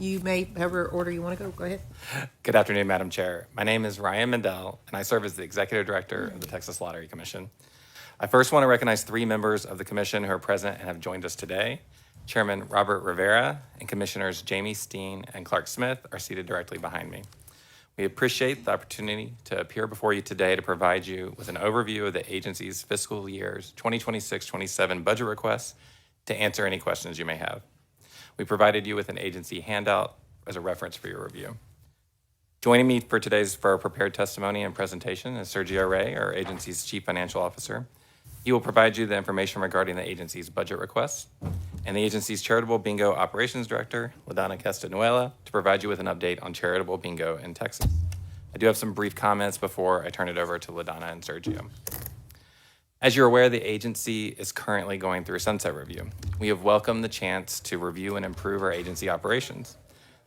You may, however order you want to go. Go ahead. Good afternoon, Madam Chair. My name is Ryan Mendel, and I serve as the Executive Director of the Texas Lottery Commission. I first want to recognize three members of the Commission who are present and have joined us today. Chairman Robert Rivera and Commissioners Jamie Steen and Clark Smith are seated directly behind me. We appreciate the opportunity to appear before you today to provide you with an overview of the agency's fiscal years 2026-27 budget requests to answer any questions you may have. We provided you with an agency handout as a reference for your review. Joining me for our prepared testimony and presentation is Sergio Rey, our agency's Chief Financial Officer. He will provide you the information regarding the agency's budget requests, and the agency's Charitable Bingo Operations Director, LaDonna Castanuela, to provide you with an update on charitable bingo in Texas. I do have some brief comments before I turn it over to LaDonna and Sergio. As you're aware, the agency is currently going through a sunset review. We have welcomed the chance to review and improve our agency operations.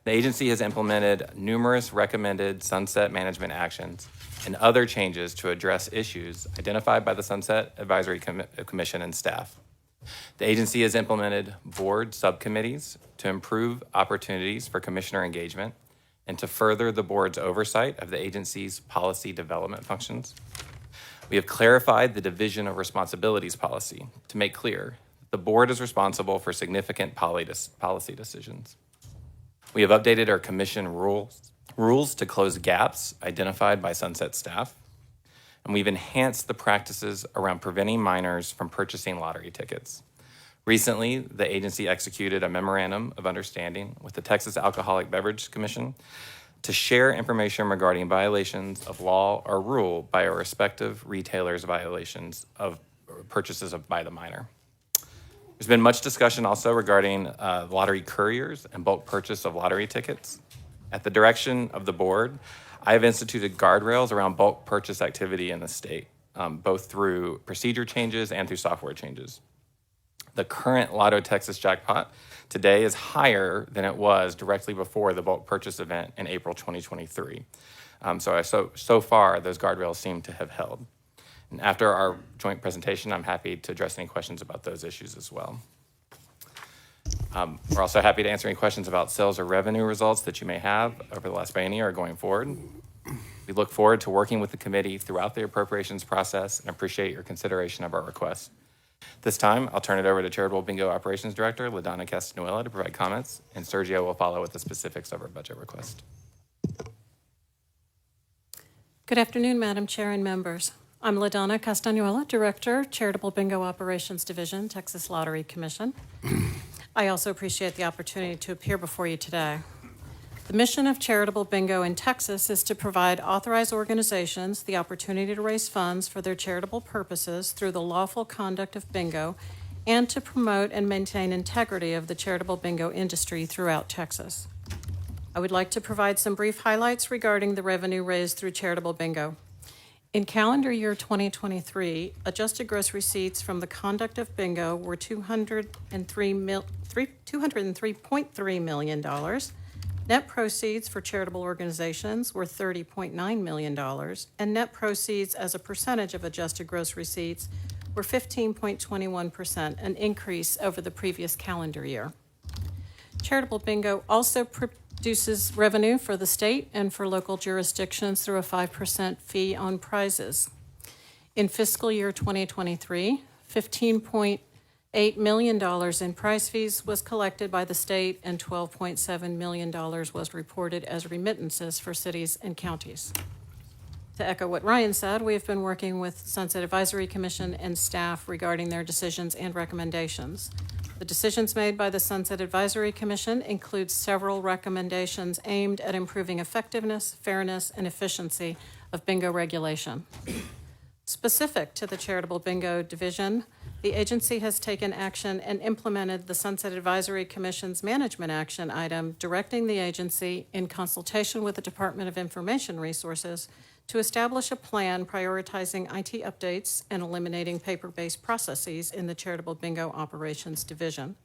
The agency has implemented numerous recommended sunset management actions and other changes to address issues identified by the Sunset Advisory Commission and staff. The agency has implemented board subcommittees to improve opportunities for commissioner engagement and to further the board's oversight of the agency's policy development functions. We have clarified the division of responsibilities policy to make clear that the board is responsible for significant policy decisions. We have updated our commission rules to close gaps identified by Sunset staff, and we've enhanced the practices around preventing minors from purchasing lottery tickets. Recently, the agency executed a memorandum of understanding with the Texas Alcoholic Beverage Commission to share information regarding violations of law or rule by our respective retailers' violations of purchases by the minor. There's been much discussion also regarding lottery couriers and bulk purchase of lottery tickets. At the direction of the board, I have instituted guardrails around bulk purchase activity in the state, both through procedure changes and through software changes. The current Lotto Texas jackpot today is higher than it was directly before the bulk purchase event in April 2023. So far, those guardrails seem to have held. And after our joint presentation, I'm happy to address any questions about those issues as well. We're also happy to answer any questions about sales or revenue results that you may have over the last biennium or going forward. We look forward to working with the committee throughout the appropriations process and appreciate your consideration of our requests. This time, I'll turn it over to Charitable Bingo Operations Director, LaDonna Castanuela, to provide comments, and Sergio will follow with the specifics of our budget request. Good afternoon, Madam Chair and members. I'm LaDonna Castanuela, Director, Charitable Bingo Operations Division, Texas Lottery Commission. I also appreciate the opportunity to appear before you today. The mission of Charitable Bingo in Texas is to provide authorized organizations the opportunity to raise funds for their charitable purposes through the lawful conduct of bingo and to promote and maintain integrity of the charitable bingo industry throughout Texas. I would like to provide some brief highlights regarding the revenue raised through charitable bingo. In calendar year 2023, adjusted gross receipts from the conduct of bingo were $203.3 million. Net proceeds for charitable organizations were $30.9 million, and net proceeds as a percentage of adjusted gross receipts were 15.21%, an increase over the previous calendar year. Charitable bingo also produces revenue for the state and for local jurisdictions through a 5% fee on prizes. In fiscal year 2023, $15.8 million in prize fees was collected by the state and $12.7 million was reported as remittances for cities and counties. To echo what Ryan said, we have been working with Sunset Advisory Commission and staff regarding their decisions and recommendations. The decisions made by the Sunset Advisory Commission include several recommendations aimed at improving effectiveness, fairness, and efficiency of bingo regulation. Specific to the Charitable Bingo Division, the agency has taken action and implemented the Sunset Advisory Commission's management action item directing the agency, in consultation with the Department of Information Resources, to establish a plan prioritizing IT updates and eliminating paper-based processes in the Charitable Bingo Operations Division.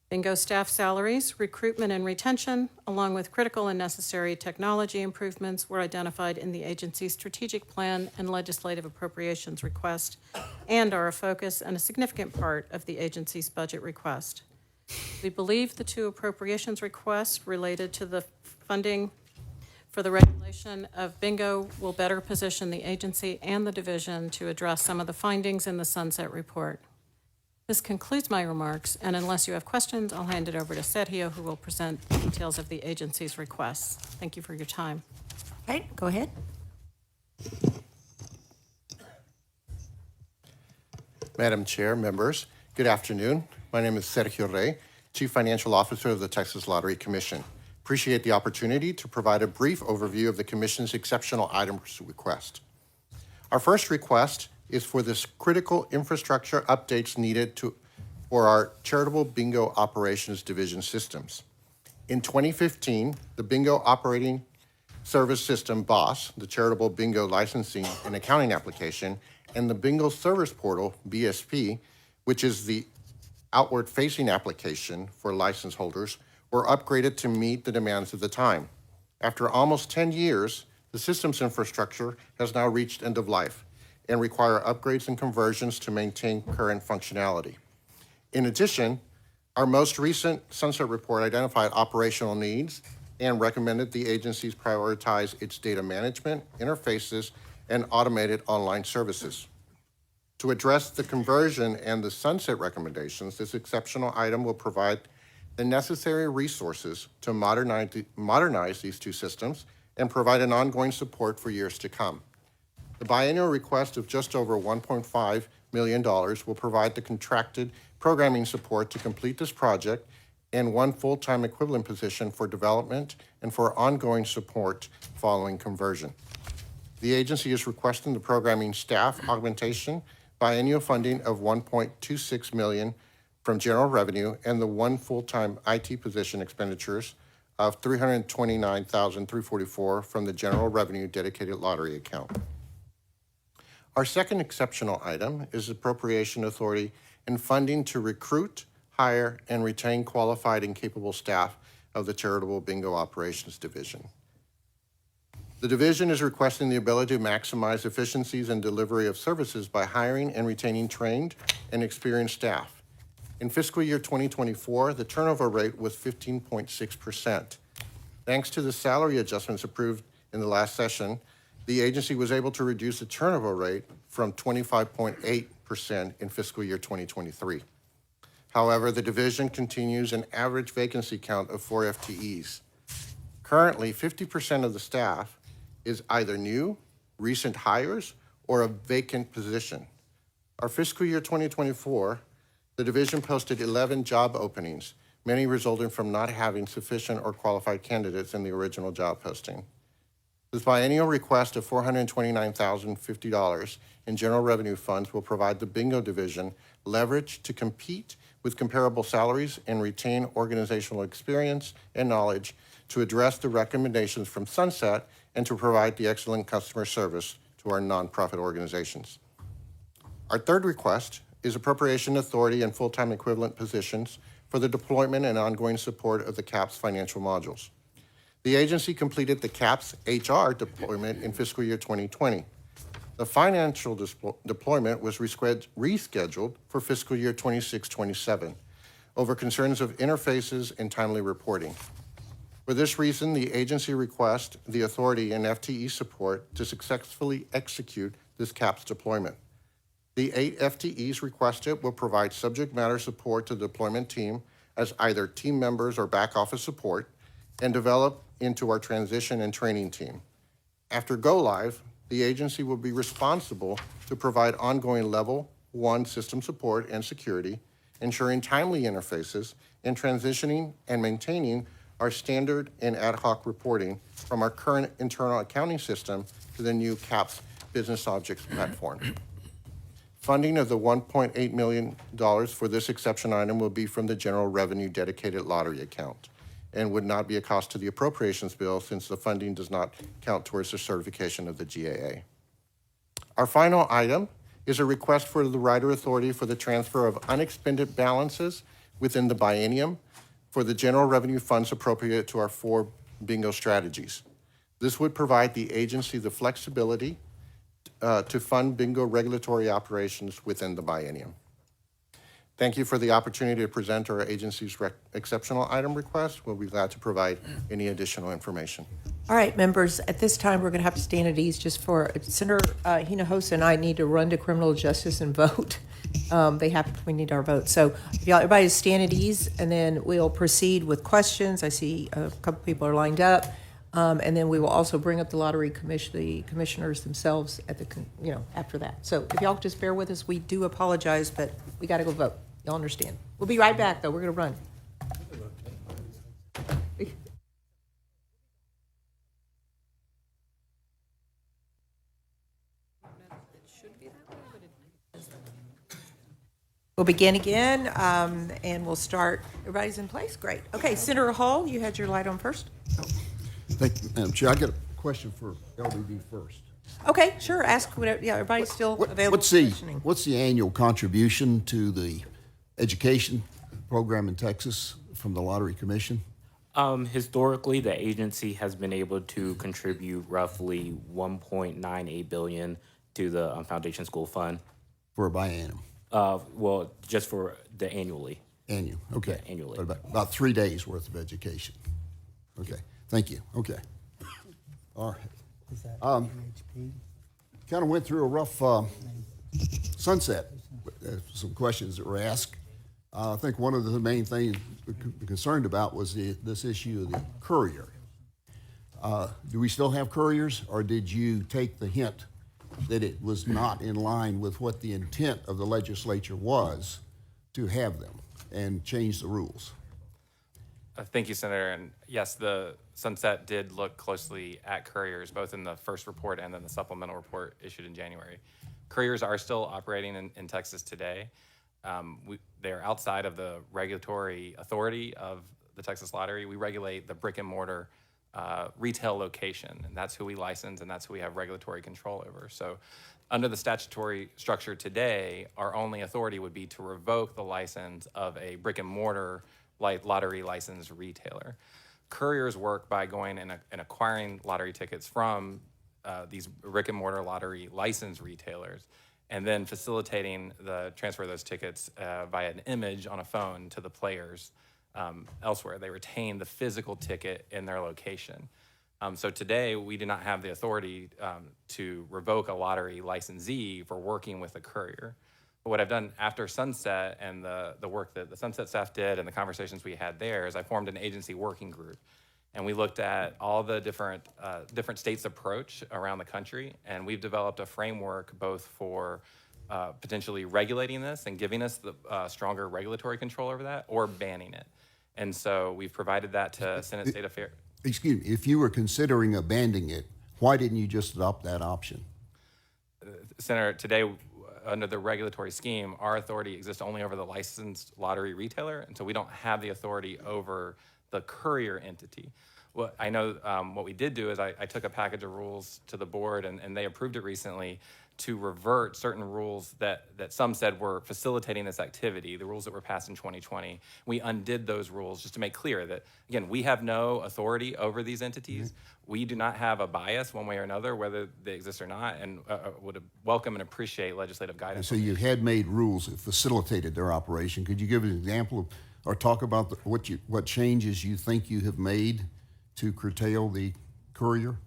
Bingo staff salaries, recruitment and retention, along with critical and necessary technology improvements, were identified in the agency's strategic plan and legislative appropriations request and are a focus and a significant part of the agency's budget request. We believe the two appropriations requests related to the funding for the regulation of bingo will better position the agency and the division to address some of the findings in the Sunset Report. This concludes my remarks, and unless you have questions, I'll hand it over to Sergio, who will present details of the agency's requests. Thank you for your time. Okay, go ahead. Madam Chair, members, good afternoon. My name is Sergio Rey, Chief Financial Officer of the Texas Lottery Commission. Appreciate the opportunity to provide a brief overview of the Commission's exceptional items request. Our first request is for this critical infrastructure updates needed for our charitable bingo operations division systems. In 2015, the Bingo Operating Service System, BOSS, the Charitable Bingo Licensing and Accounting Application, and the Bingo Service Portal, BSP, which is the outward-facing application for license holders, were upgraded to meet the demands of the time. After almost 10 years, the system's infrastructure has now reached end of life and require upgrades and conversions to maintain current functionality. In addition, our most recent Sunset Report identified operational needs and recommended the agencies prioritize its data management, interfaces, and automated online services. To address the conversion and the sunset recommendations, this exceptional item will provide the necessary resources to modernize these two systems and provide an ongoing support for years to come. The biennial request of just over $1.5 million will provide the contracted programming support to complete this project and one full-time equivalent position for development and for ongoing support following conversion. The agency is requesting the programming staff augmentation biennial funding of $1.26 million from general revenue and the one full-time IT position expenditures of $329,344 from the general revenue dedicated lottery account. Our second exceptional item is appropriation authority and funding to recruit, hire, and retain qualified and capable staff of the Charitable Bingo Operations Division. The division is requesting the ability to maximize efficiencies and delivery of services by hiring and retaining trained and experienced staff. In fiscal year 2024, the turnover rate was 15.6%. Thanks to the salary adjustments approved in the last session, the agency was able to reduce the turnover rate from 25.8% in fiscal year 2023. However, the division continues an average vacancy count of 4 FTEs. Currently, 50% of the staff is either new, recent hires, or a vacant position. Our fiscal year 2024, the division posted 11 job openings, many resulting from not having sufficient or qualified candidates in the original job posting. This biennial request of $429,050 in general revenue funds will provide the bingo division leverage to compete with comparable salaries and retain organizational experience and knowledge to address the recommendations from Sunset and to provide the excellent customer service to our nonprofit organizations. Our third request is appropriation authority and full-time equivalent positions for the deployment and ongoing support of the CAPS financial modules. The agency completed the CAPS HR deployment in fiscal year 2020. The financial deployment was rescheduled for fiscal year 26-27 over concerns of interfaces and timely reporting. For this reason, the agency requests the authority and FTE support to successfully execute this CAPS deployment. The 8 FTEs requested will provide subject matter support to the deployment team as either team members or back office support and develop into our transition and training team. After go live, the agency will be responsible to provide ongoing level 1 system support and security, ensuring timely interfaces, and transitioning and maintaining our standard and ad hoc reporting from our current internal accounting system to the new CAPS Business Objects platform. Funding of the $1.8 million for this exception item will be from the general revenue dedicated lottery account and would not be a cost to the appropriations bill since the funding does not count towards the certification of the GAA. Our final item is a request for the rider authority for the transfer of unexpended balances within the biennium for the general revenue funds appropriated to our 4 bingo strategies. This would provide the agency the flexibility to fund bingo regulatory operations within the biennium. Thank you for the opportunity to present our agency's exceptional item request. We'll be glad to provide any additional information. All right, members, at this time, we're going to have to stand at ease just for Senator Hinojosa and I need to run to criminal justice and vote. We need our vote. So if y'all, everybody stand at ease, and then we'll proceed with questions. I see a couple people are lined up. And then we will also bring up the lottery commission, the commissioners themselves at the, after that. So if y'all just bear with us, we do apologize, but we got to go vote. Y'all understand. We'll be right back, though. We're going to run. We'll begin again, and we'll start. Everybody's in place? Great. Okay, Senator Hall, you had your light on first. Thank you, Madam Chair. I got a question for LBB first. Okay, sure. Ask whatever. Yeah, everybody's still available What's for questioning. the annual contribution to the education program in Texas from the Lottery Commission? Historically, the agency has been able to contribute roughly $1.98 billion to the Foundation School Fund. For a biennium? Well, just for the annually. Annual, okay. Yeah, annually. But about 3 days worth of education. Okay, thank you, okay. All right. Kind of went through a rough sunset, some questions that were asked. I think one of the main things we're concerned about was this issue of the courier. Do we still have couriers, or did you take the hint that it was not in line with what the intent of the legislature was to have them and change the rules? Thank you, Senator. And yes, the sunset did look closely at couriers, both in the first report and then the supplemental report issued in January. Couriers are still operating in Texas today. They're outside of the regulatory authority of the Texas Lottery. We regulate the brick and mortar retail location, and that's who we license, and that's who we have regulatory control over. So under the statutory structure today, our only authority would be to revoke the license of a brick and mortar lottery licensed retailer. Couriers work by going and acquiring lottery tickets from these brick and mortar lottery licensed retailers, and then facilitating the transfer of those tickets via an image on a phone to the players elsewhere. They retain the physical ticket in their location. So today, we do not have the authority to revoke a lottery licensee for working with a courier. But what I've done after Sunset and the work that the Sunset staff did and the conversations we had there is I formed an agency working group. And we looked at all the different states' approach around the country, and we've developed a framework both for potentially regulating this and giving us the stronger regulatory control over that, or banning it. And so we've provided that to Senate State Affairs. Excuse me, if you were considering abandoning it, why didn't you just adopt that option? Senator, today, under the regulatory scheme, our authority exists only over the licensed lottery retailer, and so we don't have the authority over the courier entity. Well, I know what we did do is I took a package of rules to the board, and they approved it recently to revert certain rules that some said were facilitating this activity, the rules that were passed in 2020. We undid those rules just to make clear that, again, we have no authority over these entities. Mm-hmm. We do not have a bias one way or another, whether they exist or not, and would welcome and appreciate legislative guidance. So you had made rules that facilitated their operation. Could you give an example of, or talk about what changes you think you have made to curtail the courier?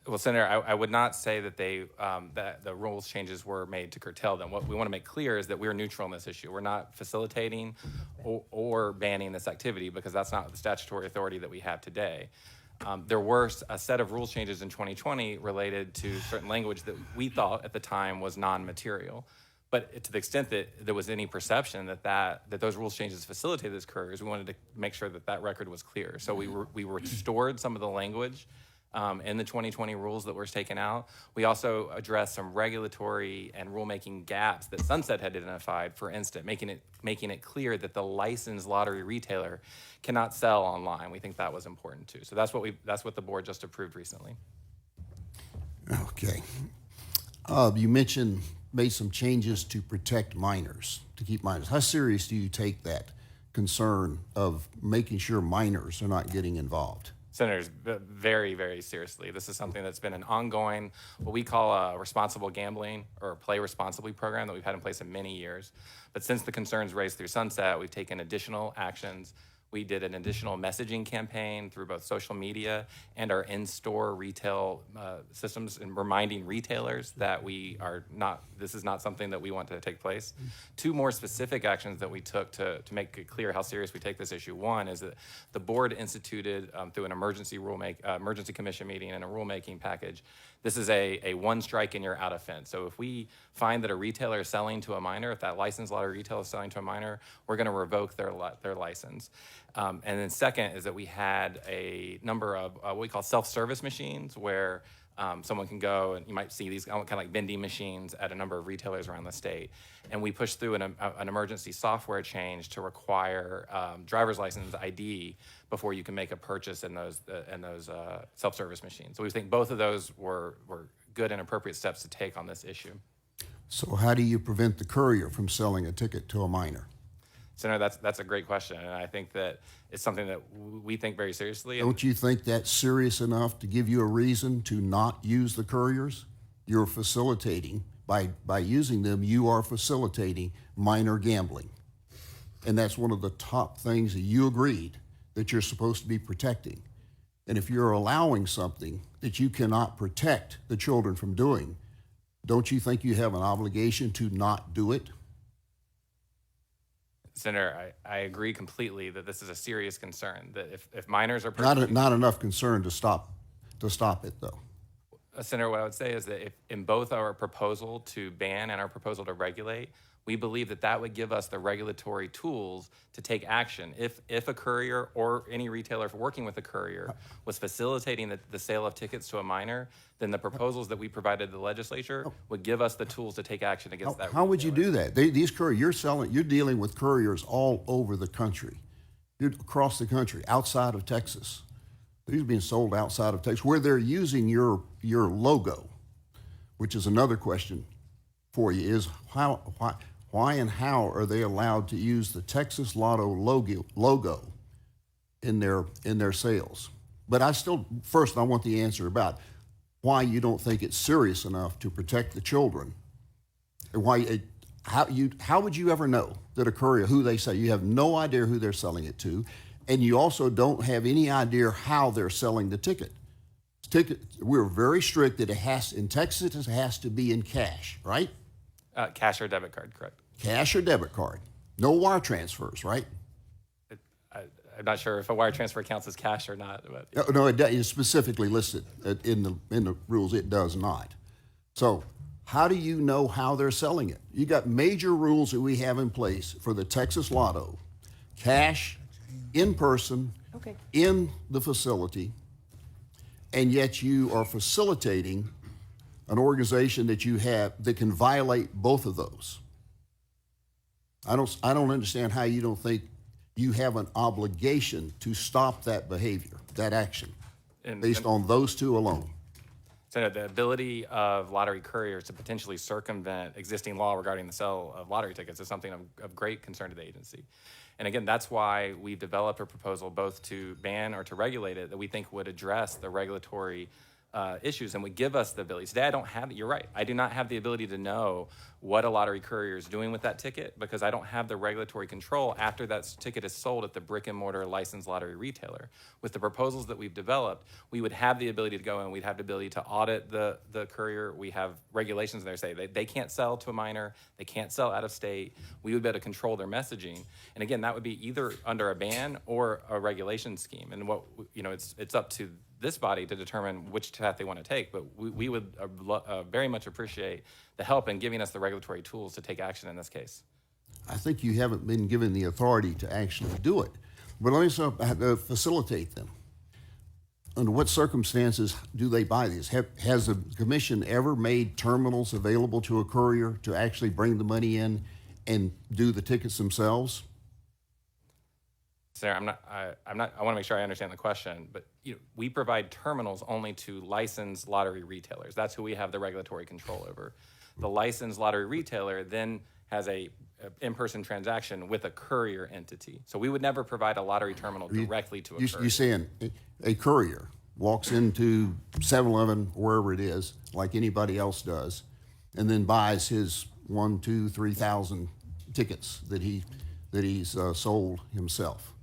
Well, Senator, I would not say that that the rules changes were made to curtail them. What we want to make clear is that we're neutral on this issue. We're not facilitating or banning this activity, because that's not the statutory authority that we have today. There were a set of rules changes in 2020 related to certain language that we thought at the time was non-material. But to the extent that there was any perception that those rules changes facilitated this couriers, we wanted to make sure that record was clear. So we restored some of the language in the 2020 rules that were taken out. We also addressed some regulatory and rulemaking gaps that Sunset had identified. For instance, making it clear that the licensed lottery retailer cannot sell online. We think that was important too. So that's what the board just approved recently. Okay. You made some changes to protect minors, to keep minors. How serious do you take that concern of making sure minors are not getting involved? Senators, very, very seriously. This is something that's been an ongoing, what we call a responsible gambling or play responsibly program that we've had in place in many years. But since the concerns raised through Sunset, we've taken additional actions. We did an additional messaging campaign through both social media and our in-store retail systems, and reminding retailers that this is not something that we want to take place. Two more specific actions that we took to make it clear how serious we take this issue. One is that the board instituted through an emergency commission meeting and a rulemaking package. This is a one strike and you're out offense. So if we find that a retailer is selling to a minor, if that licensed lottery retailer is selling to a minor, we're going to revoke their license. And then second is that we had a number of what we call self-service machines where someone can go, and you might see these kind of like vending machines at a number of retailers around the state. And we pushed through an emergency software change to require driver's license ID before you can make a purchase in those self-service machines. So we think both of those were good and appropriate steps to take on this issue. So how do you prevent the courier from selling a ticket to a minor? Senator, that's a great question, and I think that it's something that we think very seriously. Don't you think that's serious enough to give you a reason to not use the couriers? You're facilitating, by using them, you are facilitating minor gambling. And that's one of the top things that you agreed that you're supposed to be protecting. And if you're allowing something that you cannot protect the children from doing, don't you think you have an obligation to not do it? Senator, I agree completely that this is a serious concern, that if minors are Not enough concern to stop it, though. Senator, what I would say is that if in both our proposal to ban and our proposal to regulate, we believe that would give us the regulatory tools to take action. If a courier or any retailer working with a courier was facilitating the sale of tickets to a minor, then the proposals that we provided the legislature would give us the tools to take action against that. How would you do that? These couriers, you're dealing with couriers all over the country. You're across the country, outside of Texas. These are being sold outside of Texas, where they're using your logo, which is another question for you, is why and how are they allowed to use the Texas Lotto logo in their sales? But first I want the answer about why you don't think it's serious enough to protect the children. And how would you ever know that a courier, who they say, you have no idea who they're selling it to, and you also don't have any idea how they're selling the ticket. We're very strict that in Texas it has to be in cash, right? Cash or debit card, correct. Cash or debit card. No wire transfers, right? I'm not sure if a wire transfer counts as cash or not. But No, it is specifically listed in the rules. It does not. So how do you know how they're selling it? You got major rules that we have in place for the Texas Lotto: cash, in person, in the facility, and yet you are facilitating an organization that you have that can violate both of those. I don't understand how you don't think you have an obligation to stop that behavior, that action, based on those two alone. Senator, the ability of lottery couriers to potentially circumvent existing law regarding the sale of lottery tickets is something of great concern to the agency. And again, that's why we've developed a proposal both to ban or to regulate it that we think would address the regulatory issues and would give us the ability. Today, I don't have it. You're right. I do not have the ability to know what a lottery courier is doing with that ticket because I don't have the regulatory control after that ticket is sold at the brick and mortar licensed lottery retailer. With the proposals that we've developed, we would have the ability to go in. We'd have the ability to audit the courier. We have regulations there say they can't sell to a minor. They can't sell out of state. We would be able to control their messaging. And again, that would be either under a ban or a regulation scheme. And what it's up to this body to determine which path they want to take, but we would very much appreciate the help in giving us the regulatory tools to take action in this case. I think you haven't been given the authority to actually do it, but let me facilitate them. Under what circumstances do they buy these? Has the commission ever made terminals available to a courier to actually bring the money in and do the tickets themselves? Sarah, I want to make sure I understand the question, but we provide terminals only to licensed lottery retailers. That's who we have the regulatory control over. The licensed lottery retailer then has a in-person transaction with a courier entity. So we would never provide a lottery terminal directly to a courier. You're saying a courier walks into 7-Eleven, wherever it is, like anybody else does, and then buys his 1, 2, 3,000 tickets that he's sold himself.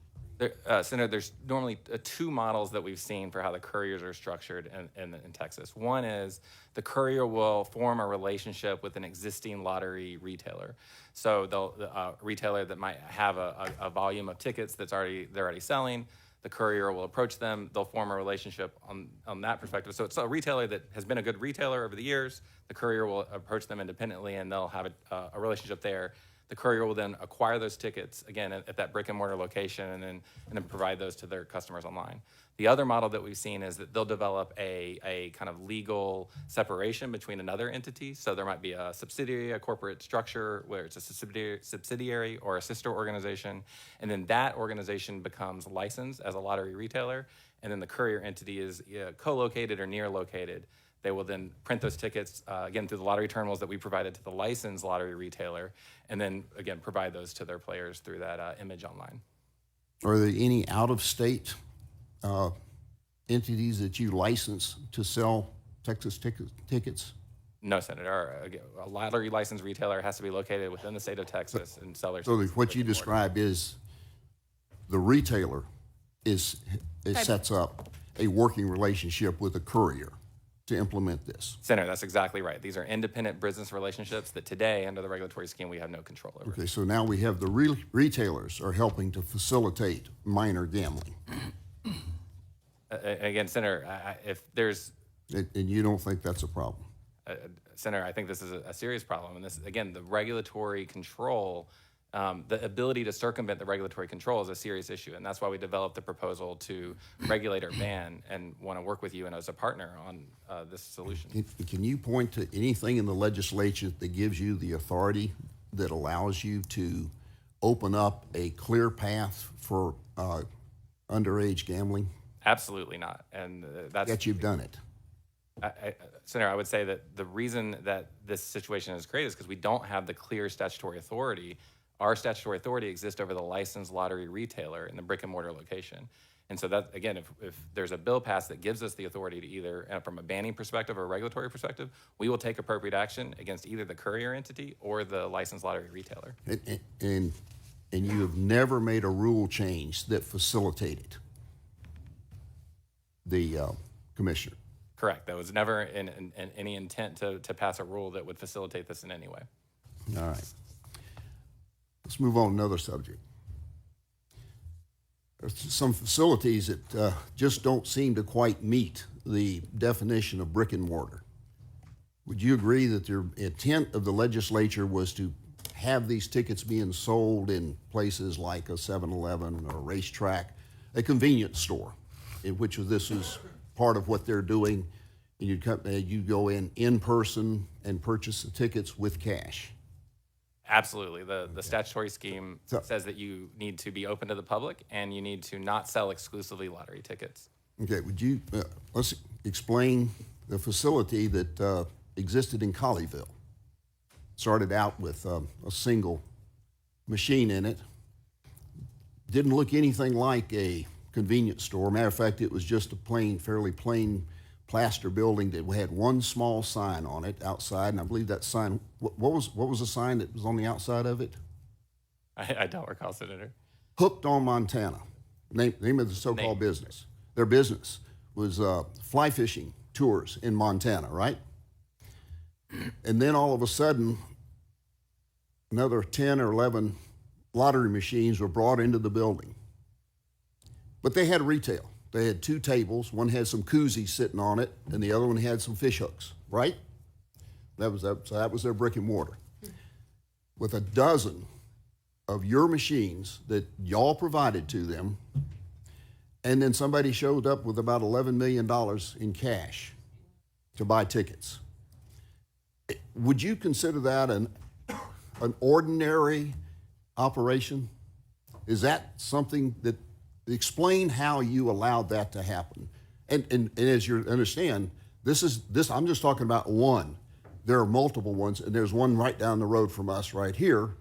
Senator, there's normally two models that we've seen for how the couriers are structured in Texas. One is the courier will form a relationship with an existing lottery retailer. So a retailer that might have a volume of tickets they're already selling, the courier will approach them. They'll form a relationship on that perspective. So it's a retailer that has been a good retailer over the years. The courier will approach them independently, and they'll have a relationship there. The courier will then acquire those tickets, again, at that brick and mortar location and then provide those to their customers online. The other model that we've seen is that they'll develop a kind of legal separation between another entity. So there might be a subsidiary, a corporate structure where it's a subsidiary or a sister organization. And then that organization becomes licensed as a lottery retailer. And then the courier entity is co-located or near located. They will then print those tickets, again, through the lottery terminals that we provided to the licensed lottery retailer, and then, again, provide those to their players through that image online. Are there any out-of-state entities that you license to sell Texas tickets? No, Senator. A lottery licensed retailer has to be located within the state of Texas and sell their So tickets. what you describe is the retailer sets up a working relationship with a courier to implement this. Senator, that's exactly right. These are independent business relationships that today, under the regulatory scheme, we have no control over. Okay, so now we have the retailers are helping to facilitate minor gambling. Again, Senator, if there's... And you don't think that's a problem? Senator, I think this is a serious problem. And this, again, the regulatory control, the ability to circumvent the regulatory control is a serious issue. And that's why we developed the proposal to regulate or ban and want to work with you and as a partner on this solution. Can you point to anything in the legislature that gives you the authority that allows you to open up a clear path for underage gambling? Absolutely not. And that's... Yet you've done it. Senator, I would say that the reason that this situation is created is because we don't have the clear statutory authority. Our statutory authority exists over the licensed lottery retailer in the brick and mortar location. And so that, again, if there's a bill passed that gives us the authority to either, from a banning perspective or a regulatory perspective, we will take appropriate action against either the courier entity or the licensed lottery retailer. And you have never made a rule change that facilitated the commissioner? Correct. There was never any intent to pass a rule that would facilitate this in any way. All right. Let's move on to another subject. There's some facilities that just don't seem to quite meet the definition of brick and mortar. Would you agree that the intent of the legislature was to have these tickets being sold in places like a 7-Eleven or a racetrack, a convenience store, in which this is part of what they're doing, and you go in person and purchase the tickets with cash? Absolutely. The statutory scheme says that you need to be open to the public and you need to not sell exclusively lottery tickets. Okay, would you, let's explain the facility that existed in Colleyville. Started out with a single machine in it. Didn't look anything like a convenience store. Matter of fact, it was just a fairly plain plaster building that had one small sign on it outside, and I believe that sign, what was the sign that was on the outside of it? I don't recall, Senator. Hooked on Montana, name of the so-called business. Their business was fly fishing tours in Montana, right? And then all of a sudden, another 10 or 11 lottery machines were brought into the building. But they had retail. They had two tables. One had some koozies sitting on it, and the other one had some fish hooks, right? So that was their brick and mortar. With a dozen of your machines that y'all provided to them, and then somebody showed up with about $11 million in cash to buy tickets. Would you consider that an ordinary operation? Is that something that... Explain how you allowed that to happen. And as you understand, this I'm just talking about one. There are multiple ones, and there's one right down the road from us right here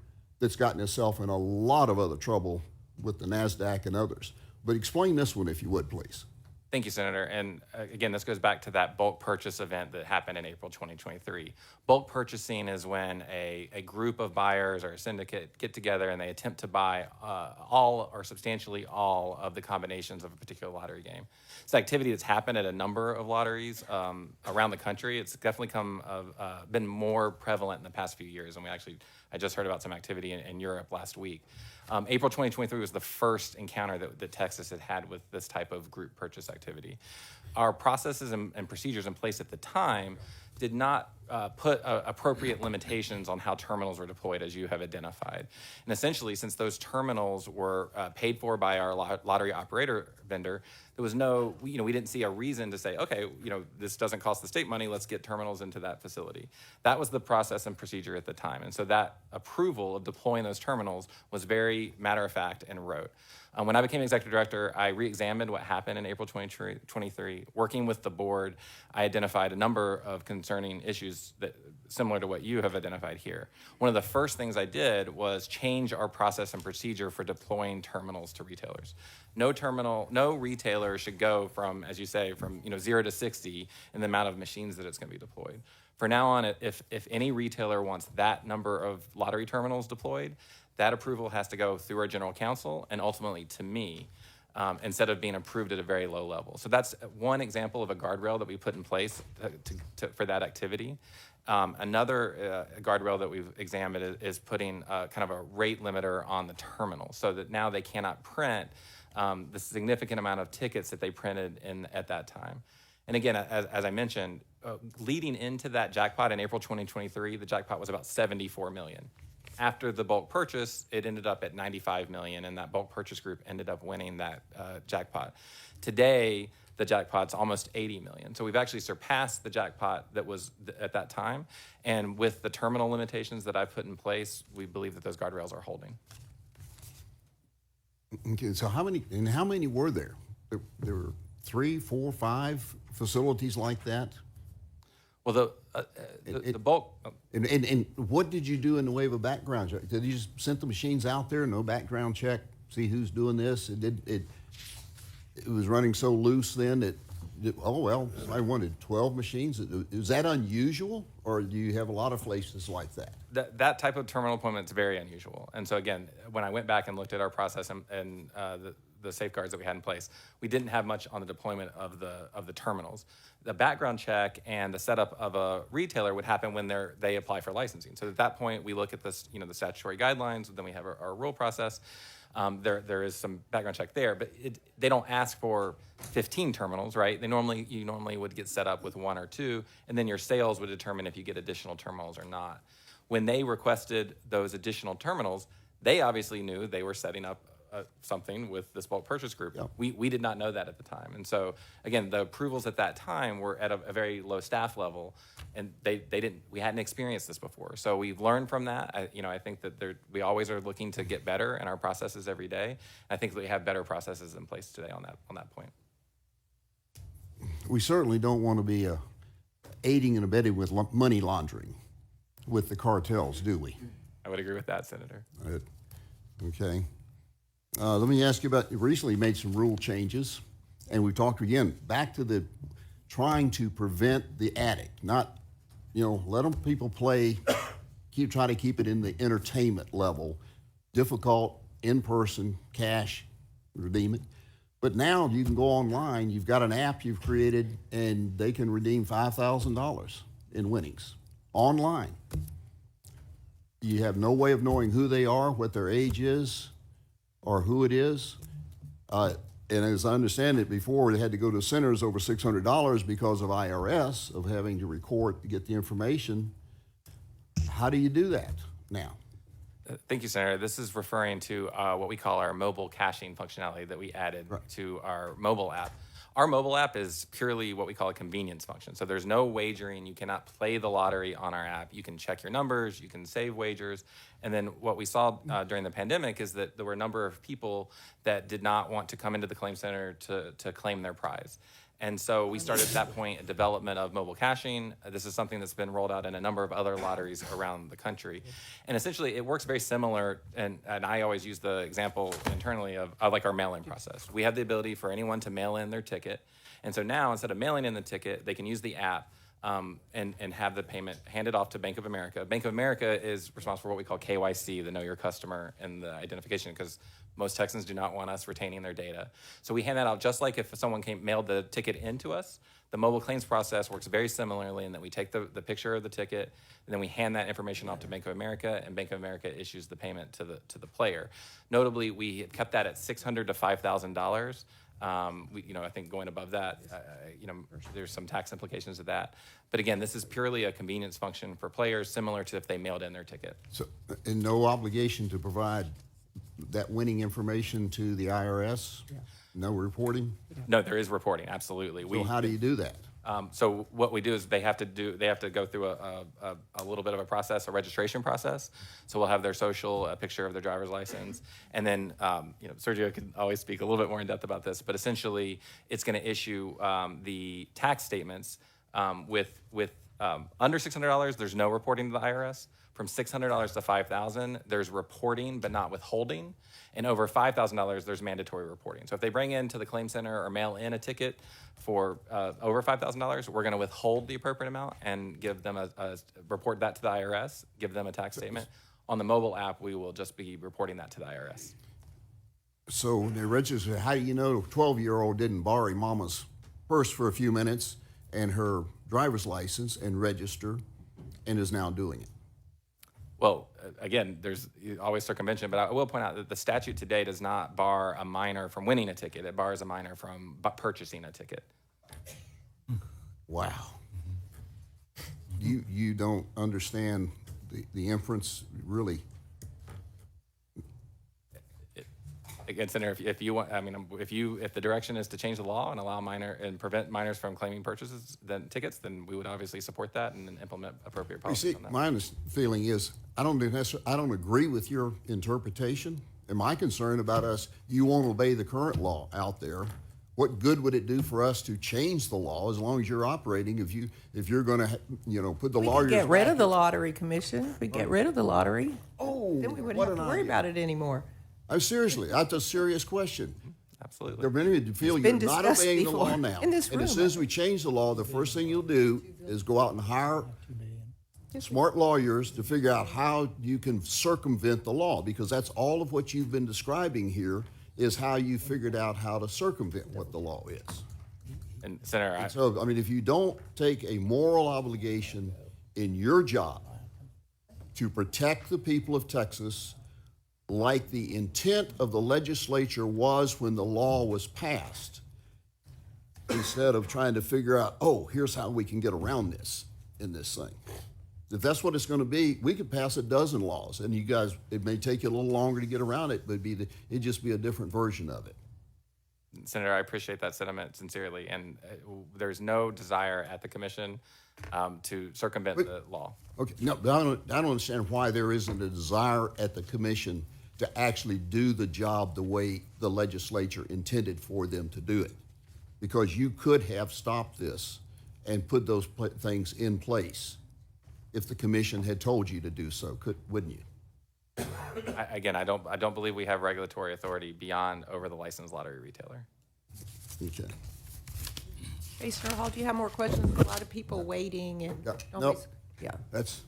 that's gotten itself in a lot of other trouble with the NASDAQ and others. But explain this one, if you would, please. Thank you, Senator. And again, this goes back to that bulk purchase event that happened in April 2023. Bulk purchasing is when a group of buyers or a syndicate get together and they attempt to buy all or substantially all of the combinations of a particular lottery game. It's an activity that's happened at a number of lotteries around the country. It's definitely been more prevalent in the past few years, and I just heard about some activity in Europe last week. April 2023 was the first encounter that Texas had with this type of group purchase activity. Our processes and procedures in place at the time did not put appropriate limitations on how terminals were deployed, as you have identified. And essentially, since those terminals were paid for by our lottery operator vendor, there was we didn't see a reason to say, okay, this doesn't cost the state money, let's get terminals into that facility. That was the process and procedure at the time. And so that approval of deploying those terminals was very matter of fact and rote. When I became executive director, I re-examined what happened in April 2023. Working with the board, I identified a number of concerning issues that similar to what you have identified here. One of the first things I did was change our process and procedure for deploying terminals to retailers. No retailer should go from, as you say, from 0 to 60 in the amount of machines that it's going to be deployed. For now on, if any retailer wants that number of lottery terminals deployed, that approval has to go through our general counsel and ultimately to me, instead of being approved at a very low level. So that's one example of a guardrail that we put in place for that activity. Another guardrail that we've examined is putting kind of a rate limiter on the terminal so that now they cannot print the significant amount of tickets that they printed at that time. And again, as I mentioned, leading into that jackpot in April 2023, the jackpot was about 74 million. After the bulk purchase, it ended up at 95 million, and that bulk purchase group ended up winning that jackpot. Today, the jackpot's almost 80 million. So we've actually surpassed the jackpot that was at that time. And with the terminal limitations that I've put in place, we believe that those guardrails are holding. Okay, so how many were there? There were 3, 4, 5 facilities like that? Well, the bulk. And what did you do in the way of a background check? Did you just send the machines out there, no background check, see who's doing this? It was running so loose then that, I wanted 12 machines. Is that unusual, or do you have a lot of places like that? That type of terminal appointment is very unusual. And so again, when I went back and looked at our process and the safeguards that we had in place, we didn't have much on the deployment of the terminals. The background check and the setup of a retailer would happen when they apply for licensing. So at that point, we look at this, the statutory guidelines. Then we have our rule process. There is some background check there, but they don't ask for 15 terminals, right? You normally would get set up with 1 or 2, and then your sales would determine if you get additional terminals or not. When they requested those additional terminals, they obviously knew they were setting up something with this bulk purchase group. Yep. We did not know that at the time. And so again, the approvals at that time were at a very low staff level, and we hadn't experienced this before. So we've learned from that. I think that we always are looking to get better in our processes every day. I think that we have better processes in place today on that point. We certainly don't want to be aiding and abetting with money laundering with the cartels, do we? I would agree with that, Senator. Okay. Let me ask you about, you recently made some rule changes, and we talked again, back to the trying to prevent the addict, not, let people play, try to keep it in the entertainment level, difficult, in-person, cash, redeem it. But now you can go online, you've got an app you've created, and they can redeem $5,000 in winnings online. You have no way of knowing who they are, what their age is, or who it is. And as I understand it, before they had to go to centers over $600 because of IRS, of having to record to get the information. How do you do that now? Thank you, Senator. This is referring to what we call our mobile caching functionality that we added to our mobile app. Our mobile app is purely what we call a convenience function. So there's no wagering. You cannot play the lottery on our app. You can check your numbers. You can save wagers. And then what we saw during the pandemic is that there were a number of people that did not want to come into the claim center to claim their prize. And so we started at that point a development of mobile caching. This is something that's been rolled out in a number of other lotteries around the country. And essentially it works very similar, and I always use the example internally of like our mail-in process. We have the ability for anyone to mail in their ticket. And so now instead of mailing in the ticket, they can use the app and have the payment handed off to Bank of America. Bank of America is responsible for what we call KYC, the Know Your Customer, and the identification, because most Texans do not want us retaining their data. So we hand that out just like if someone mailed the ticket into us. The mobile claims process works very similarly in that we take the picture of the ticket, and then we hand that information off to Bank of America, and Bank of America issues the payment to the player. Notably, we have kept that at $600 to $5,000. I think going above that, there's some tax implications of that. But again, this is purely a convenience function for players, similar to if they mailed in their ticket. So, and no obligation to provide that winning information to the IRS? Yeah. No reporting? No, there is reporting, absolutely. So how do you do that? So what we do is they have to go through a little bit of a process, a registration process. So we'll have their social, a picture of their driver's license, and then Sergio can always speak a little bit more in depth about this. But essentially, it's going to issue the tax statements with under $600. There's no reporting to the IRS. From $600 to $5,000, there's reporting but not withholding. And over $5,000, there's mandatory reporting. So if they bring in to the claim center or mail in a ticket for over $5,000, we're going to withhold the appropriate amount and give them report that to the IRS, give them a tax statement. On the mobile app, we will just be reporting that to the IRS. So when they register, how do you know a 12-year-old didn't borrow mama's purse for a few minutes and her driver's license and register and is now doing it? Well, again, there's always circumvention, but I will point out that the statute today does not bar a minor from winning a ticket. It bars a minor from purchasing a ticket. Wow. You don't understand the inference, really. Again, Senator, if you want, if the direction is to change the law and allow prevent minors from claiming tickets, then we would obviously support that and then implement appropriate policies on that. My feeling is I don't agree with your interpretation. And my concern about us, you won't obey the current law out there. What good would it do for us to change the law as long as you're operating? If you're going to, put the lawyers. Get rid of the lottery commission. We get rid of the lottery. Oh, then we wouldn't have to worry about it anymore. Seriously, that's a serious question. Absolutely. There are many who feel you're not obeying the law now. In this room. And as soon as we change the law, the first thing you'll do is go out and hire smart lawyers to figure out how you can circumvent the law, because that's all of what you've been describing here is how you figured out how to circumvent what the law is. And Senator, if you don't take a moral obligation in your job to protect the people of Texas, like the intent of the legislature was when the law was passed, instead of trying to figure out, here's how we can get around this in this thing. If that's what it's going to be, we could pass a dozen laws, and you guys, it may take you a little longer to get around it, but it'd just be a different version of it. Senator, I appreciate that sentiment sincerely, and there's no desire at the commission to circumvent the law. Okay, no, but I don't understand why there isn't a desire at the commission to actually do the job the way the legislature intended for them to do it. Because you could have stopped this and put those things in place if the commission had told you to do so, wouldn't you? I don't believe we have regulatory authority beyond over the licensed lottery retailer. Okay. Hey, Senator Hall, do you have more questions? A lot of people waiting and. Nope. Yeah. That's.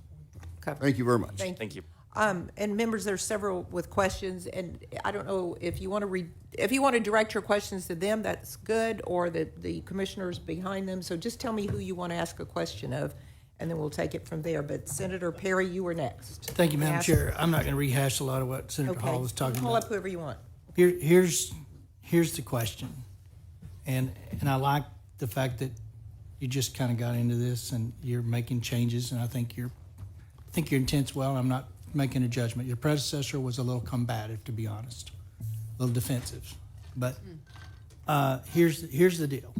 Covered. Thank you very much. Thank you. And members, there's several with questions, and I don't know if you want to direct your questions to them, that's good, or the commissioners behind them. So just tell me who you want to ask a question of, and then we'll take it from there. But Senator Perry, you were next. Thank you, Madam Chair. I'm not going to rehash a lot of what Senator Hall was talking Call about. up whoever you want. Here's the question, and I like the fact that you just kind of got into this and you're making changes, and I think your intent's well. I'm not making a judgment. Your predecessor was a little combative, to be honest, a little defensive. But here's the deal.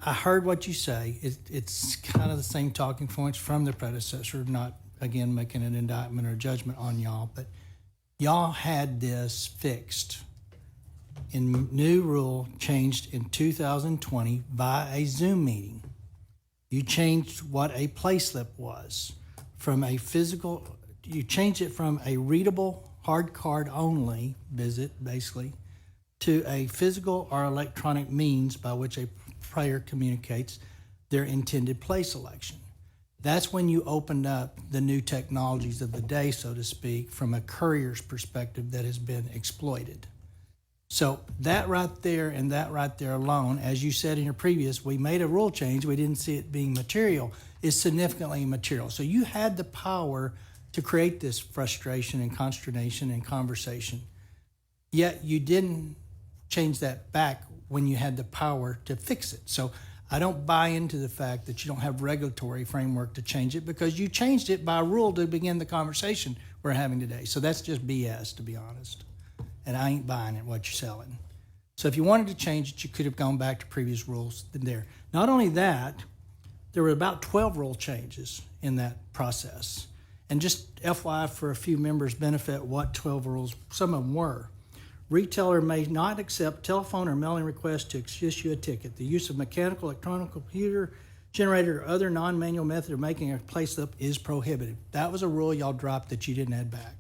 I heard what you say. It's kind of the same talking points from the predecessor, not, again, making an indictment or judgment on y'all, but y'all had this fixed in new rule changed in 2020 by a Zoom meeting. You changed what a play slip was from a physical, you changed it from a readable hard card only visit, basically, to a physical or electronic means by which a player communicates their intended play selection. That's when you opened up the new technologies of the day, so to speak, from a courier's perspective that has been exploited. So that right there and that right there alone, as you said in your previous, we made a rule change, we didn't see it being material, is significantly material. So you had the power to create this frustration and consternation and conversation, yet you didn't change that back when you had the power to fix it. So I don't buy into the fact that you don't have regulatory framework to change it, because you changed it by rule to begin the conversation we're having today. So that's just BS, to be honest. And I ain't buying it, what you're selling. So if you wanted to change it, you could have gone back to previous rules there. Not only that, there were about 12 rule changes in that process. And just FYI, for a few members' benefit, what 12 rules, some of them were. Retailer may not accept telephone or mailing requests to issue a ticket. The use of mechanical, electronic, computer generated, or other non-manual method of making a play slip is prohibited. That was a rule y'all dropped that you didn't add back.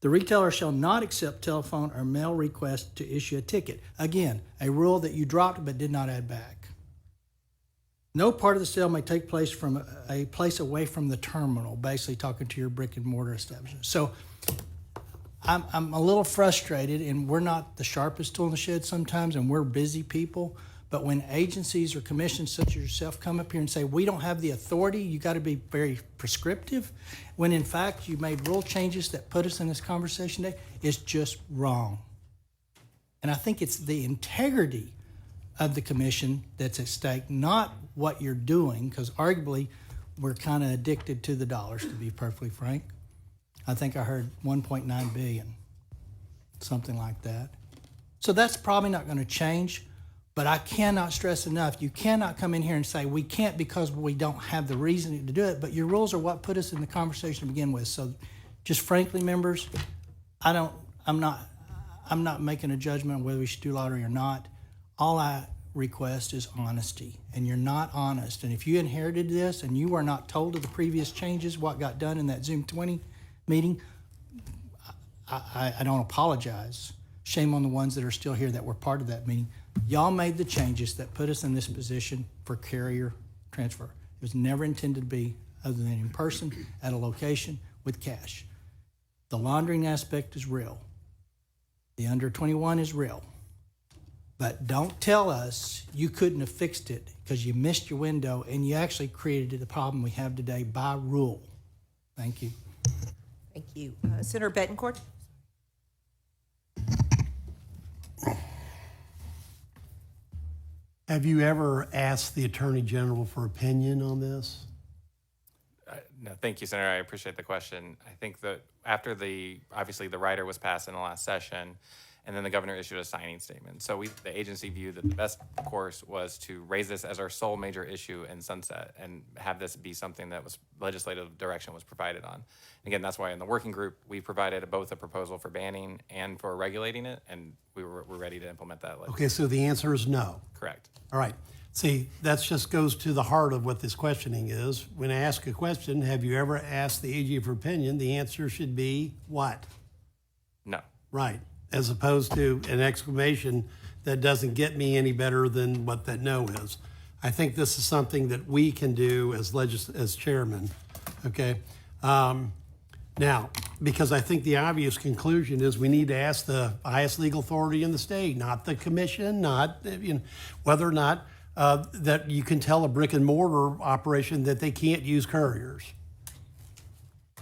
The retailer shall not accept telephone or mail requests to issue a ticket. Again, a rule that you dropped but did not add back. No part of the sale may take place from a place away from the terminal, basically talking to your brick and mortar establishment. So I'm a little frustrated, and we're not the sharpest tool in the shed sometimes, and we're busy people. But when agencies or commissions such as yourself come up here and say, we don't have the authority, you got to be very prescriptive, when in fact you made rule changes that put us in this conversation today, it's just wrong. And I think it's the integrity of the commission that's at stake, not what you're doing, because arguably we're kind of addicted to the dollars, to be perfectly frank. I think I heard 1.9 billion, something like that. So that's probably not going to change, but I cannot stress enough, you cannot come in here and say we can't because we don't have the reasoning to do it, but your rules are what put us in the conversation to begin with. So just frankly, members, I'm not making a judgment on whether we should do lottery or not. All I request is honesty, and you're not honest. And if you inherited this and you were not told of the previous changes, what got done in that Zoom 20 meeting, I don't apologize. Shame on the ones that are still here that were part of that meeting. Y'all made the changes that put us in this position for carrier transfer. It was never intended to be other than in person at a location with cash. The laundering aspect is real. The under 21 is real. But don't tell us you couldn't have fixed it because you missed your window and you actually created the problem we have today by rule. Thank you. Thank you. Senator Bettencourt? Have you ever asked the Attorney General for opinion on this? No, thank you, Senator. I appreciate the question. I think that after obviously the rider was passed in the last session, and then the governor issued a signing statement. So the agency viewed that the best course was to raise this as our sole major issue in sunset and have this be something that was legislative direction was provided on. Again, that's why in the working group, we provided both a proposal for banning and for regulating it, and we're ready to implement that. Okay, so the answer is no. Correct. All right. See, that just goes to the heart of what this questioning is. When I ask a question, have you ever asked the AG for opinion? The answer should be what? No. Right. As opposed to an exclamation that doesn't get me any better than what that no is. I think this is something that we can do as chairman, okay? Now, because I think the obvious conclusion is we need to ask the highest legal authority in the state, not the commission, not whether or not that you can tell a brick and mortar operation that they can't use couriers.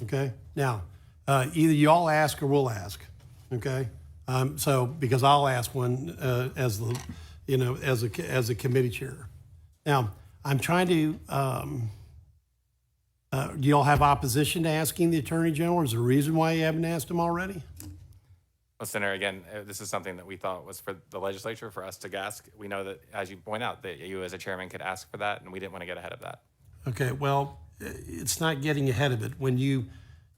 Okay? Now, either you all ask or we'll ask, okay? So because I'll ask one as a committee chair. Now I'm trying to. Do y'all have opposition to asking the Attorney General? Is there a reason why you haven't asked him already? Well, Senator, again, this is something that we thought was for the legislature for us to ask. We know that, as you point out, that you as a chairman could ask for that, and we didn't want to get ahead of that. Okay. Well, it's not getting ahead of it when you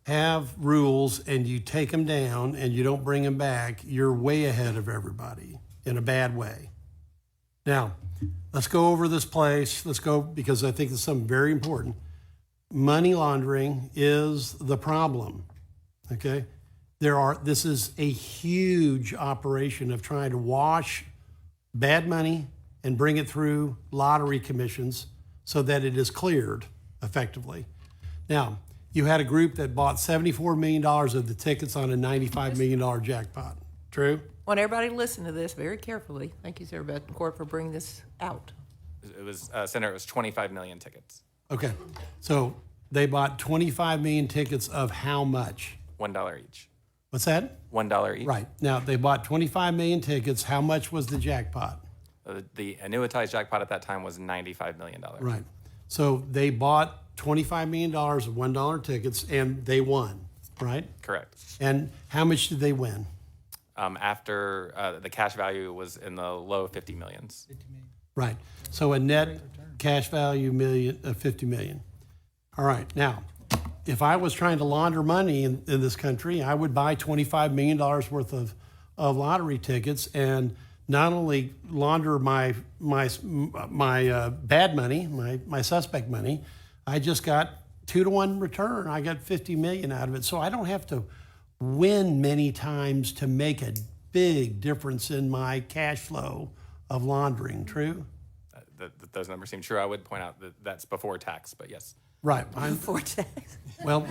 have rules and you take them down and you don't bring them back, you're way ahead of everybody in a bad way. Now, let's go over this place. Let's go, because I think it's something very important. Money laundering is the problem, okay? This is a huge operation of trying to wash bad money and bring it through lottery commissions so that it is cleared effectively. Now, you had a group that bought $74 million of the tickets on a $95 million jackpot. True? I want everybody to listen to this very carefully. Thank you, Sarah Betancourt, for bringing this out. It was, Senator, it was 25 million tickets, Okay. So they bought 25 million tickets of how much? $1 each. What's that? $1 each. Right. Now, they bought 25 million tickets. How much was the jackpot? The annuitized jackpot at that time was $95 million. Right. So they bought $25 million of $1 tickets and they won, right? Correct. And how much did they win? After the cash value was in the low 50 millions. Right. So a net cash value of 50 million. All right. Now, if I was trying to launder money in this country, I would buy $25 million worth of lottery tickets and not only launder my bad money, my suspect money, I just got 2-to-1 return. I got 50 million out of it. So I don't have to win many times to make a big difference in my cash flow of laundering. True? Those numbers seem true. I would point out that that's before tax, but yes. Right. Before tax. Well,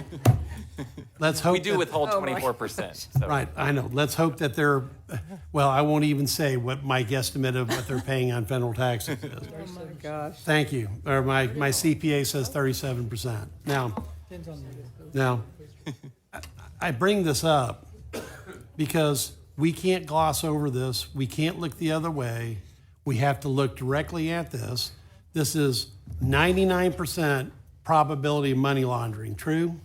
let's hope We do that- withhold Oh, my 24%. So. Right, I know. Let's hope that they're, well, I won't even say what my guesstimate of what they're paying on federal taxes is. Oh, my gosh. Thank you. Or my CPA says 37%. Now, I bring this up because we can't gloss over this. We can't look the other way. We have to look directly at this. This is 99% probability of money laundering. True?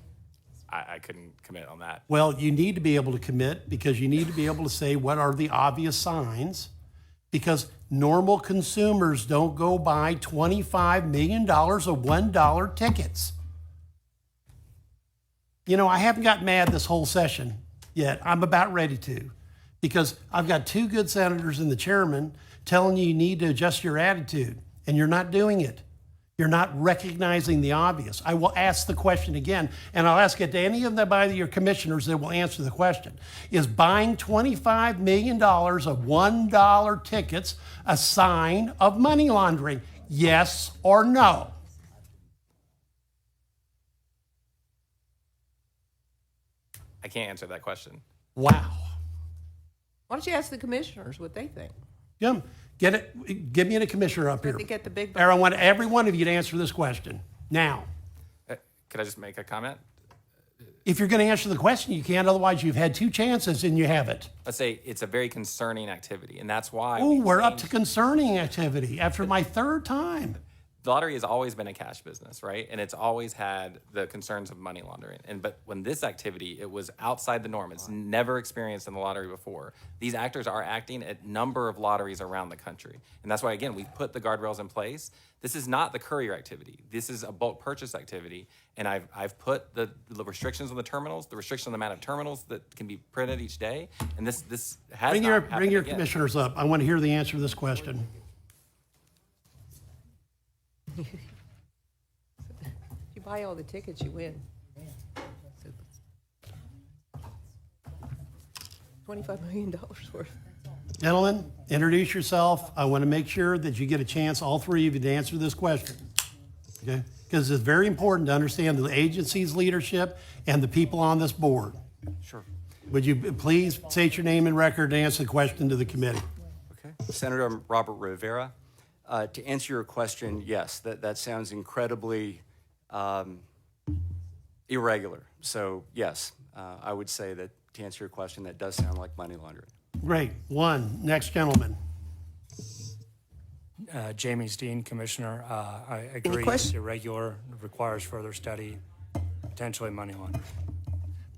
I couldn't commit on that. Well, you need to be able to commit because you need to be able to say what are the obvious signs, because normal consumers don't go buy $25 million of $1 tickets. You know, I haven't got mad this whole session yet. I'm about ready to, because I've got two good senators and the chairman telling you need to adjust your attitude, and you're not doing it. You're not recognizing the obvious. I will ask the question again, and I'll ask it to any of your commissioners that will answer the question. Is buying $25 million of $1 tickets a sign of money laundering? Yes or no? I can't answer that question. Wow. Why don't you ask the commissioners what they think? Jim, give me a commissioner up here. They get the big. I want every one of you to answer this question now. Could I just make a comment? If you're going to answer the question, you can. Otherwise, you've had two chances and you haven't. Let's say it's a very concerning activity, and that's why. Oh, we've we're up to changed- concerning activity after my third time. The lottery has always been a cash business, right? And it's always had the concerns of money laundering. But when this activity, it was outside the norm. It's never experienced in the lottery before. These actors are acting at number of lotteries around the country. And that's why, again, we've put the guardrails in place. This is not the courier activity. This is a bulk purchase activity. And I've put the restrictions on the terminals, the restriction on the amount of terminals that can be printed each day. And this has Bring not your happened again. commissioners up. I want to hear the answer to this question. If you buy all the tickets, you win. $25 million worth. Gentlemen, introduce yourself. I want to make sure that you get a chance, all three of you, to answer this question. Okay? Because it's very important to understand the agency's leadership and the people on this board. Sure. Would you please state your name and record and answer the question to the committee? Okay. Senator Robert Rivera, to answer your question, yes, that sounds incredibly irregular. So yes, I would say that to answer your question, that does sound like money laundering. Great. One. Next gentleman. Jamie Steen, Commissioner. I agree question? it's irregular, requires further study, potentially money laundering.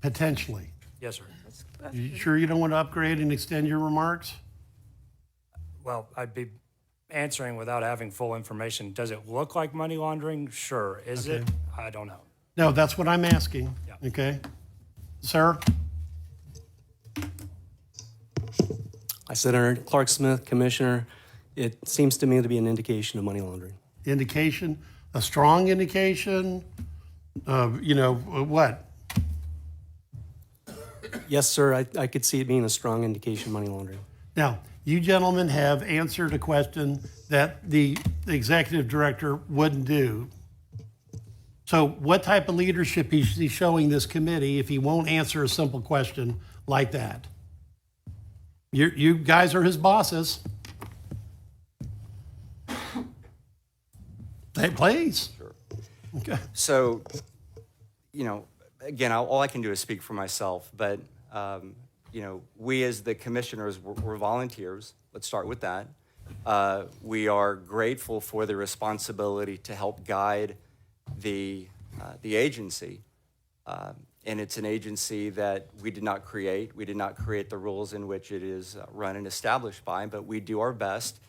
Potentially. Yes, sir. You sure you don't want to upgrade and extend your remarks? Well, I'd be answering without having full information. Does it look like money laundering? Sure. Is it? I don't know. No, that's what I'm asking. Yeah. Okay? Sir? Senator Clark Smith, Commissioner, it seems to me to be an indication of money laundering. Indication, a strong indication of, what? Yes, sir, I could see it being a strong indication of money laundering. Now, you gentlemen have answered a question that the executive director wouldn't do. So what type of leadership is he showing this committee if he won't answer a simple question like that? You guys are his bosses. Hey, please. Sure. Okay. So, again, all I can do is speak for myself, but, we as the commissioners, we're volunteers. Let's start with that. We are grateful for the responsibility to help guide the agency. And it's an agency that we did not create. We did not create the rules in which it is run and established by, but we do our best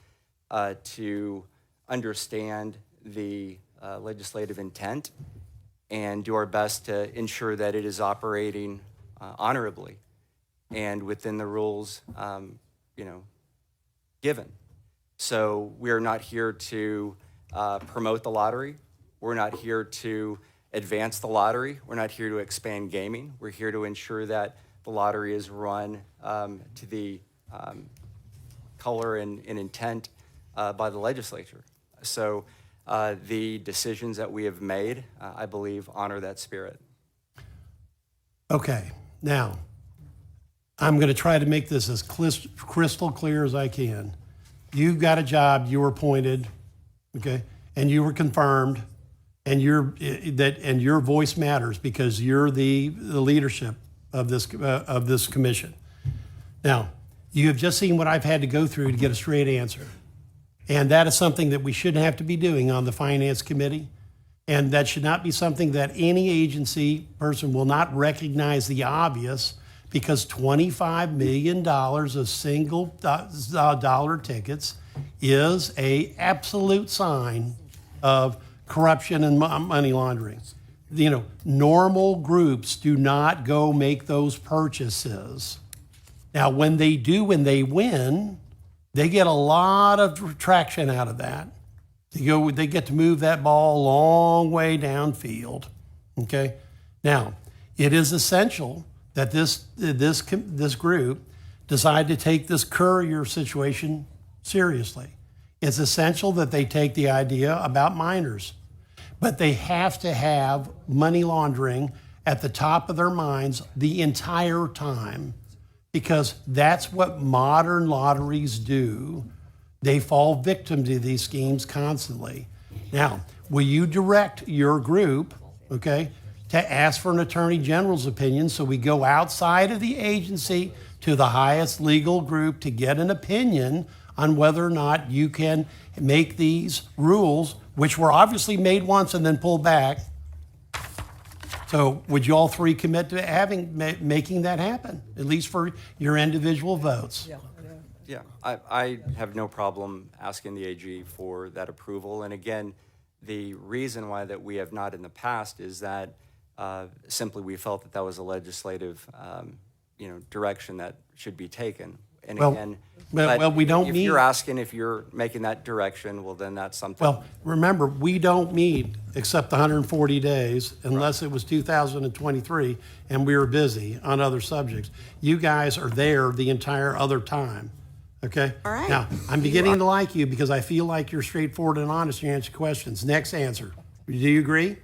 to understand the legislative intent and do our best to ensure that it is operating honorably and within the rules, given. So we are not here to promote the lottery. We're not here to advance the lottery. We're not here to expand gaming. We're here to ensure that the lottery is run to the color and intent by the legislature. So the decisions that we have made, I believe, honor that spirit. Okay, now, I'm going to try to make this as crystal clear as I can. You got a job, you were appointed, okay, and you were confirmed, and your voice matters because you're the leadership of this commission. Now, you have just seen what I've had to go through to get a straight answer, and that is something that we shouldn't have to be doing on the Finance Committee, and that should not be something that any agency person will not recognize the obvious, because $25 million of single dollar tickets is an absolute sign of corruption and money laundering. Normal groups do not go make those purchases. Now, when they do, when they win, they get a lot of traction out of that. They get to move that ball a long way downfield. Okay. Now, it is essential that this group decide to take this courier situation seriously. It's essential that they take the idea about minors, but they have to have money laundering at the top of their minds the entire time, because that's what modern lotteries do. They fall victim to these schemes constantly. Now, will you direct your group, okay, to ask for an attorney general's opinion, so we go outside of the agency to the highest legal group to get an opinion on whether or not you can make these rules, which were obviously made once and then pulled back. So would you all three commit to making that happen, at least for your individual votes? Yeah, I have no problem asking the AG for that approval. And again, the reason why that we have not in the past is that simply we felt that was a legislative, direction that should be taken. And again, we don't if need. you're asking if you're making that direction, well, then that's something. Well, remember, we don't meet except 140 days unless it was 2023 and we were busy on other subjects. You guys are there the entire other time. Okay? All right. Now, I'm beginning to like you because I feel like you're straightforward and honest. You answer questions. Next answer. Do you agree?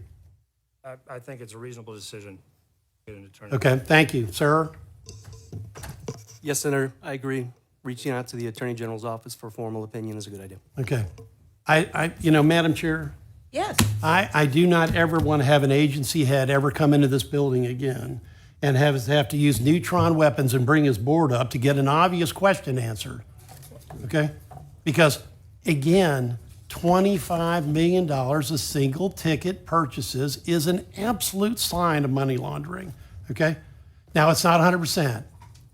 I think it's a reasonable decision. Get an attorney. Okay, thank you. Sir? Yes, Senator, I agree. Reaching out to the Attorney General's office for formal opinion is a good idea. Okay. Madam Chair, Yes. I do not ever want to have an agency head ever come into this building again and have to use neutron weapons and bring his board up to get an obvious question answered. Okay? Because, again, $25 million of single ticket purchases is an absolute sign of money laundering. Okay? Now, it's not 100%.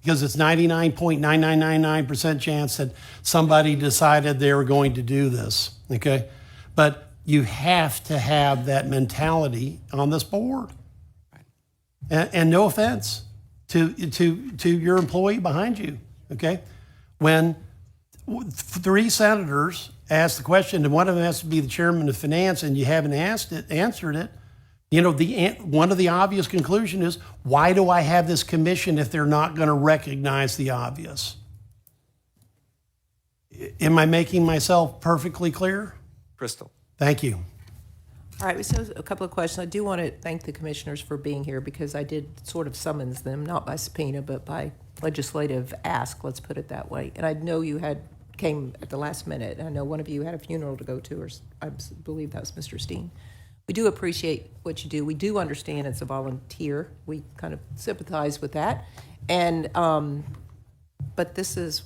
Because it's 99.9999% chance that somebody decided they were going to do this, okay? But you have to have that mentality on this board. And no offense, to your employee behind you, okay? When 3 senators ask the question, and one of them has to be the chairman of finance, and you haven't answered it, you know, one of the obvious conclusion is, why do I have this commission if they're not going to recognize the obvious? Am I making myself perfectly clear? Crystal. Thank you. All right, so a couple of questions. I do want to thank the commissioners for being here because I did sort of summons them, not by subpoena, but by legislative ask, let's put it that way. And I know you came at the last minute. I know one of you had a funeral to go to, or I believe that was Mr. Steen. We do appreciate what you do. We do understand it's a volunteer. We kind of sympathize with that. And, but this is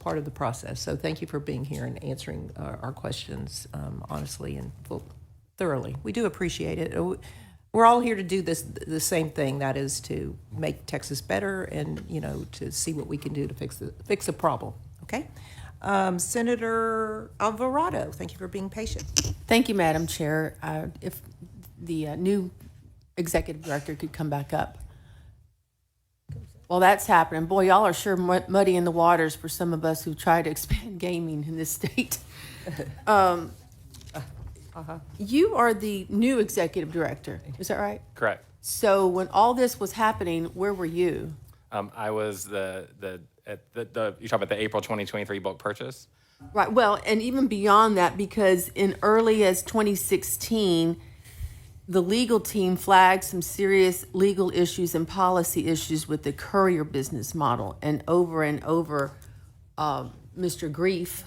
part of the process. So thank you for being here and answering our questions honestly and thoroughly. We do appreciate it. We're all here to do the same thing, that is to make Texas better and, you know, to see what we can do to fix the problem. Okay? Senator Alvarado, thank you for being patient. Thank you, Madam Chair. If the new executive director could come back up. Well, that's happening. Boy, y'all are sure muddying the waters for some of us who try to expand gaming in this state. You are the new executive director. Is that right? Correct. So when all this was happening, where were you? I was you're talking about the April 2023 bulk purchase? Right. Well, and even beyond that, because in early as 2016, the legal team flagged some serious legal issues and policy issues with the courier business model, and over, Mr. Grief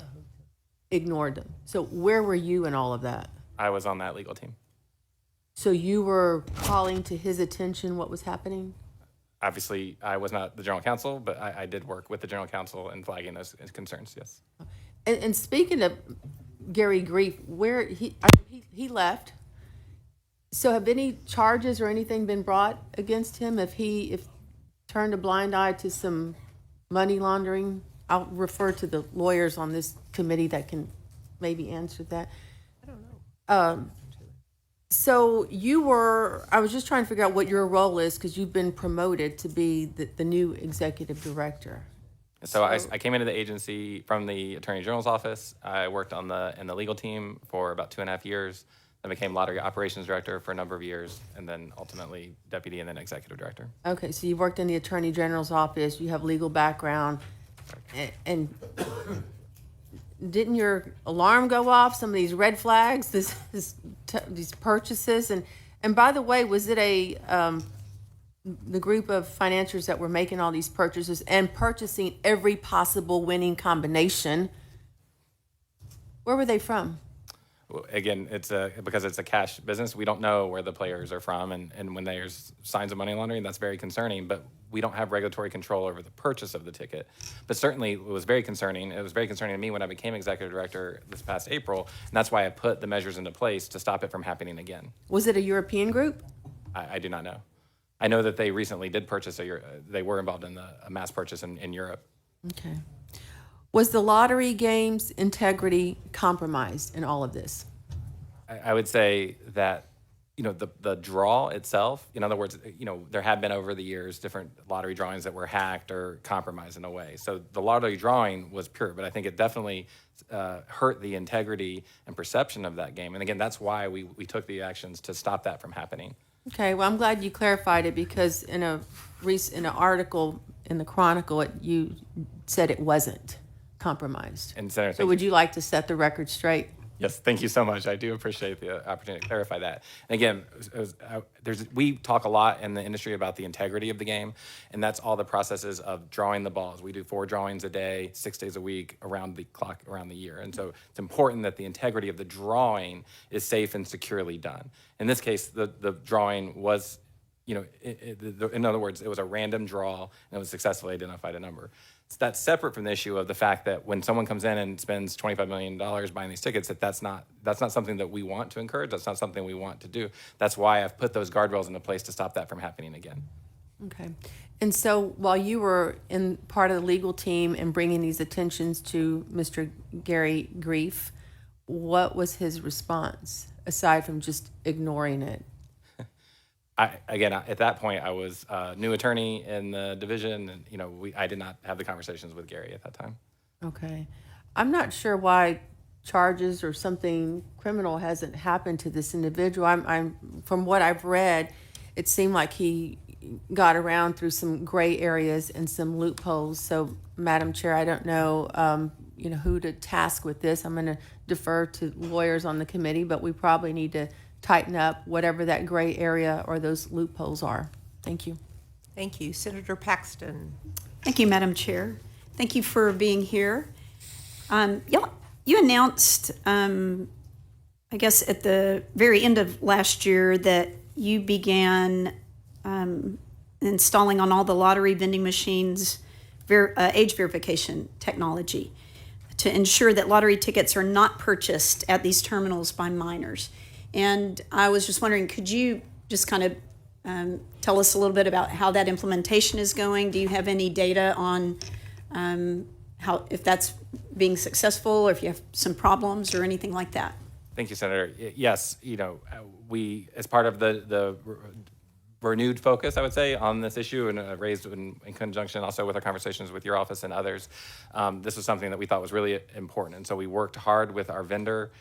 ignored them. So where were you in all of that? I was on that legal team. So you were calling to his attention what was happening? Obviously, I was not the general counsel, but I did work with the general counsel in flagging those concerns, yes. And speaking of Gary Grief, where he left. So have any charges or anything been brought against him if turned a blind eye to some money laundering? I'll refer to the lawyers on this committee that can maybe answer that. I don't know. So I was just trying to figure out what your role is, because you've been promoted to be the new executive director. So I came into the agency from the Attorney General's office. I worked in the legal team for about 2.5 years. I became lottery operations director for a number of years, and then ultimately deputy and then executive director. Okay, so you worked in the Attorney General's office, you have legal background, and didn't your alarm go off, some of these red flags, these purchases? And by the way, was it the group of financiers that were making all these purchases and purchasing every possible winning combination, where were they from? Again, because it's a cash business, we don't know where the players are from, and when there's signs of money laundering, that's very concerning, but we don't have regulatory control over the purchase of the ticket. But certainly it was very concerning. It was very concerning to me when I became executive director this past April, and that's why I put the measures into place to stop it from happening again. Was it a European group? I do not know. I know that they recently did purchase they were involved in a mass purchase in Europe. Okay. Was the lottery game's integrity compromised in all of this? I would say that, the draw itself, in other words, there have been over the years different lottery drawings that were hacked or compromised in a way. So the lottery drawing was pure, but I think it definitely hurt the integrity and perception of that game. And again, that's why we took the actions to stop that from happening. Okay, well, I'm glad you clarified it, because in an article in the Chronicle, you said it wasn't compromised. And Senator, so would you like to set the record straight? Yes, thank you so much. I do appreciate the opportunity to clarify that. And again, we talk a lot in the industry about the integrity of the game, and that's all the processes of drawing the balls. We do 4 drawings a day, 6 days a week, around the clock, around the year. And so it's important that the integrity of the drawing is safe and securely done. In this case, the drawing was, in other words, it was a random draw, and it was successfully identified a number. So that's separate from the issue of the fact that when someone comes in and spends $25 million buying these tickets, that's not something that we want to encourage. That's not something we want to do. That's why I've put those guardrails into place to stop that from happening again. Okay. And so while you were in part of the legal team and bringing these attentions to Mr. Gary Grief, what was his response, aside from just ignoring it? At that point, I was a new attorney in the division, and I did not have the conversations with Gary at that time. Okay. I'm not sure why charges or something criminal hasn't happened to this individual. I'm from what I've read, it seemed like he got around through some gray areas and some loopholes. So, Madam Chair, I don't know, who to task with this. I'm going to defer to lawyers on the committee, but we probably need to tighten up whatever that gray area or those loopholes are. Thank you. Thank you. Senator Paxton. Thank you, Madam Chair. Thank you for being here. You announced, I guess, at the very end of last year that you began installing on all the lottery vending machines age verification technology to ensure that lottery tickets are not purchased at these terminals by minors. And I was just wondering, could you just kind of tell us a little bit about how that implementation is going? Do you have any data on how, if that's being successful, or if you have some problems or anything like that? Thank you, Senator. Yes, we, as part of the renewed focus, I would say, on this issue, and raised in conjunction also with our conversations with your office and others, this was something that we thought was really important. And so we worked hard with our vendor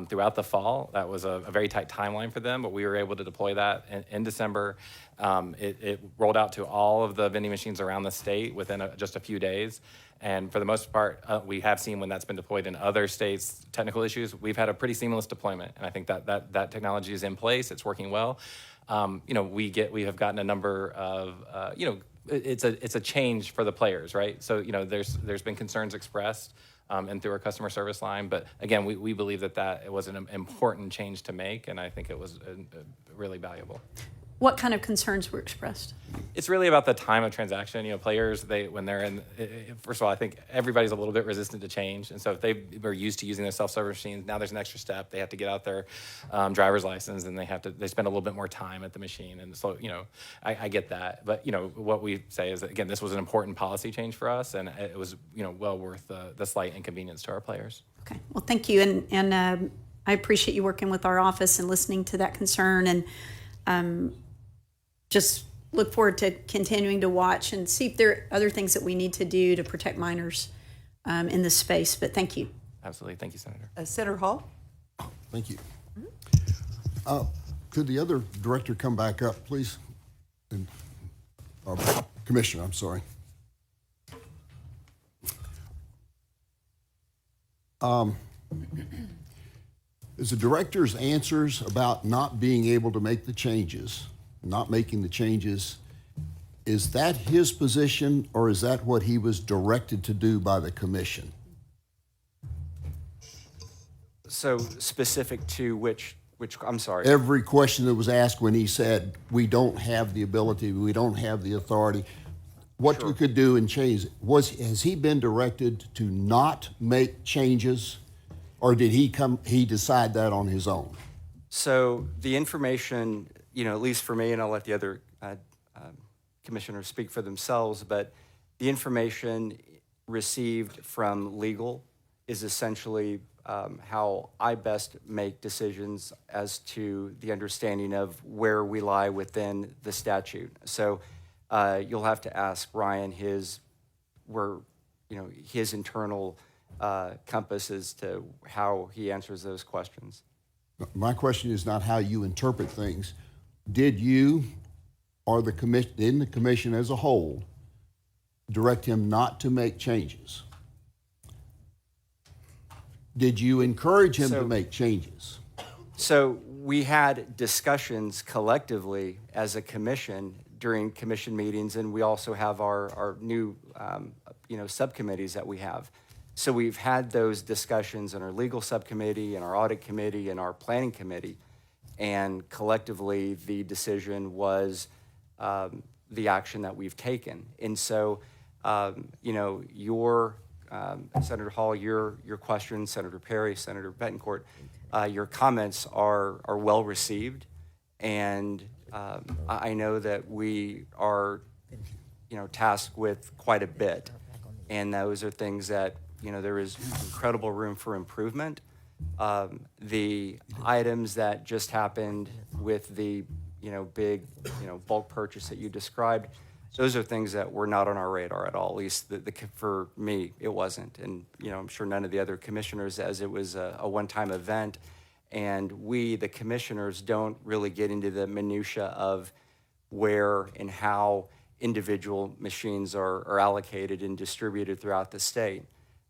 throughout the fall. That was a very tight timeline for them, but we were able to deploy that in December. It rolled out to all of the vending machines around the state within just a few days. And for the most part, we have seen when that's been deployed in other states, technical issues, we've had a pretty seamless deployment. And I think that technology is in place. It's working well. We have gotten a number of, it's a change for the players, right? So, there's been concerns expressed and through our customer service line. But again, we believe that it was an important change to make, and I think it was really valuable. What kind of concerns were expressed? It's really about the time of transaction. Players, when they're in, first of all, I think everybody's a little bit resistant to change. And so if they were used to using their self-service machines, now there's an extra step. They have to get out their driver's license, and they spend a little bit more time at the machine. And so, I get that. But, what we say is that, again, this was an important policy change for us, and it was, well worth the slight inconvenience to our players. Okay. Well, thank you. And I appreciate you working with our office and listening to that concern. And just look forward to continuing to watch and see if there are other things that we need to do to protect minors in this space. But thank you. Absolutely. Thank you, Senator. Senator Hall. Thank you. Could the other director come back up, please? Commissioner, I'm sorry. Is the director's answers about not being able to make the changes, not making the changes, is that his position, or is that what he was directed to do by the commission? So specific to which, I'm sorry. Every question that was asked when he said, we don't have the ability, we don't have the authority, what we could do and change, has he been directed to not make changes, or did he decide that on his own? So the information, at least for me, and I'll let the other commissioners speak for themselves, but the information received from legal is essentially how I best make decisions as to the understanding of where we lie within the statute. So you'll have to ask Ryan his internal compass as to how he answers those questions. My question is not how you interpret things. Did you, or the commission as a whole, direct him not to make changes? Did you encourage him to make changes? So we had discussions collectively as a commission during commission meetings, and we also have our new subcommittees that we have. So we've had those discussions in our legal subcommittee, in our audit committee, and our planning committee, and collectively the decision was the action that we've taken. And so, your Senator Hall, your questions, Senator Perry, Senator Betancourt, your comments are well received, and I know that we are, tasked with quite a bit, and those are things that there is incredible room for improvement. The items that just happened with the big, bulk purchase that you described, those are things that were not on our radar at all. At least for me, it wasn't. And, I'm sure none of the other commissioners, as it was a one-time event. And we, the commissioners, don't really get into the minutia of where and how individual machines are allocated and distributed throughout the state.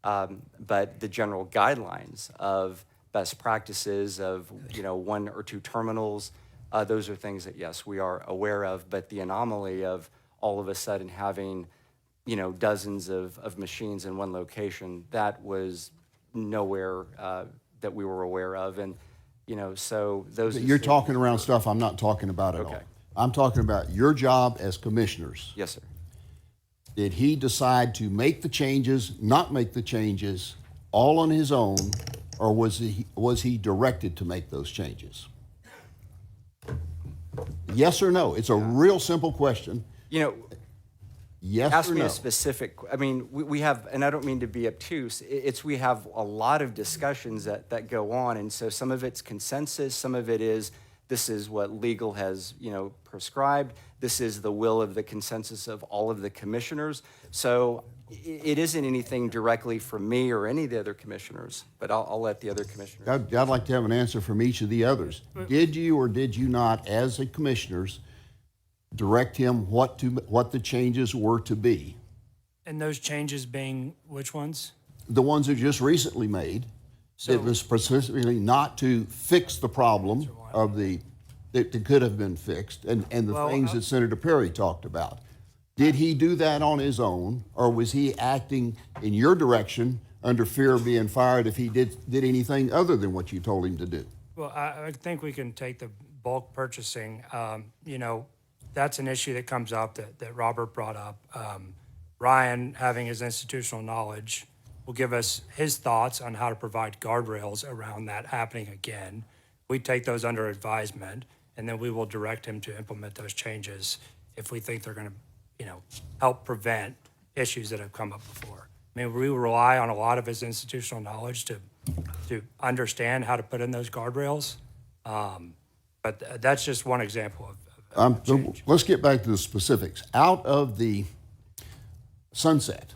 But the general guidelines of best practices of, 1 or 2 terminals, those are things that, yes, we are aware of. But the anomaly of all of a sudden having, dozens of machines in one location, that was nowhere that we were aware of. And, so those... You're talking around stuff I'm not talking about at all. I'm talking about your job as commissioners. Yes, sir. Did he decide to make the changes, not make the changes, all on his own, or was he directed to make those changes? Yes or no? It's a real simple question. Yes ask or me no? a specific, we have, and I don't mean to be obtuse, we have a lot of discussions that go on, and so some of it's consensus, some of it is, this is what legal has, prescribed, this is the will of the consensus of all of the commissioners, so it isn't anything directly from me or any of the other commissioners, but I'll let the other commissioners. I'd like to have an answer from each of the others. Did you or did you not, as a commissioners, direct him what the changes were to be? And those changes being which ones? The ones that just recently made. It was specifically not to fix the problem that could have been fixed and the things that Senator Perry talked about. Did he do that on his own, or was he acting in your direction under fear of being fired if he did anything other than what you told him to do? Well, I think we can take the bulk purchasing. That's an issue that comes up that Robert brought up. Ryan, having his institutional knowledge, will give us his thoughts on how to provide guardrails around that happening again. We take those under advisement, and then we will direct him to implement those changes if we think they're going to, help prevent issues that have come up before. We rely on a lot of his institutional knowledge to understand how to put in those guardrails. But that's just one example of change. Let's get back to the specifics. Out of the sunset,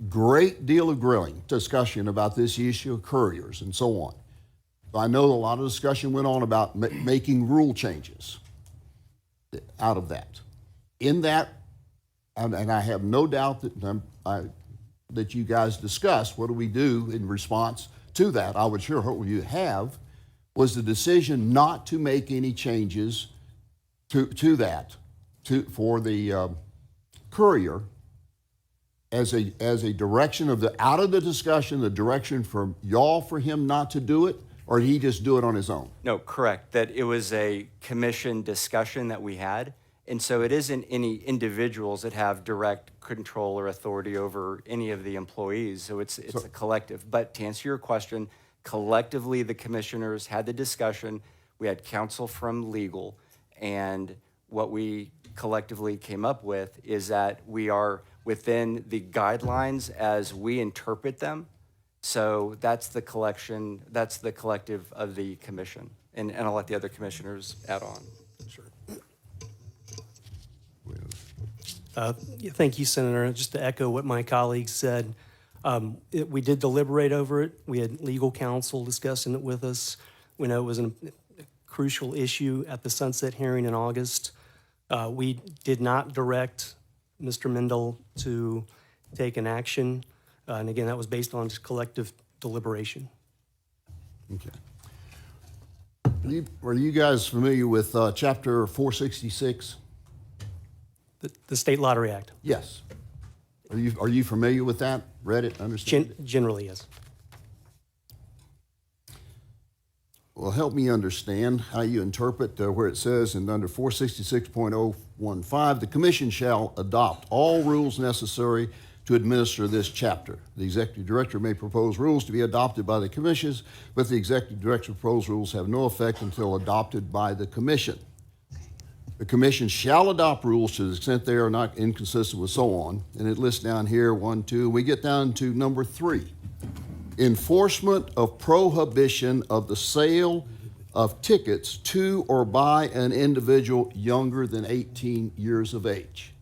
great deal of grilling, discussion about this issue of couriers and so on. I know a lot of discussion went on about making rule changes out of that. In that, and I have no doubt that you guys discussed what do we do in response to that. I would sure hope you have, was the decision not to make any changes to that for the courier as a direction of out of the discussion, the direction from y'all for him not to do it, or did he just do it on his own? No, correct. That it was a commission discussion that we had. And so it isn't any individuals that have direct control or authority over any of the employees. So it's a collective. But to answer your question, collectively the commissioners had the discussion. We had counsel from legal. And what we collectively came up with is that we are within the guidelines as we interpret them. So that's the collective of the commission. And I'll let the other commissioners add on. Sure. Thank you, Senator. Just to echo what my colleagues said, we did deliberate over it. We had legal counsel discussing it with us. We know it was a crucial issue at the sunset hearing in August. We did not direct Mr. Mendel to take an action. And again, that was based on just collective deliberation. Okay. Are you guys familiar with Chapter 466? The State Lottery Act. Yes. Are you familiar with that? Read it, understand it? Generally, yes. Well, help me understand how you interpret where it says in under 466.015, the commission shall adopt all rules necessary to administer this chapter. The executive director may propose rules to be adopted by the commissions, but the executive director's proposed rules have no effect until adopted by the commission. The commission shall adopt rules to the extent they are not inconsistent with so on. And it lists down here 1, 2. We get down to number 3. Enforcement of prohibition of the sale of tickets to or by an individual younger than 18 years of age.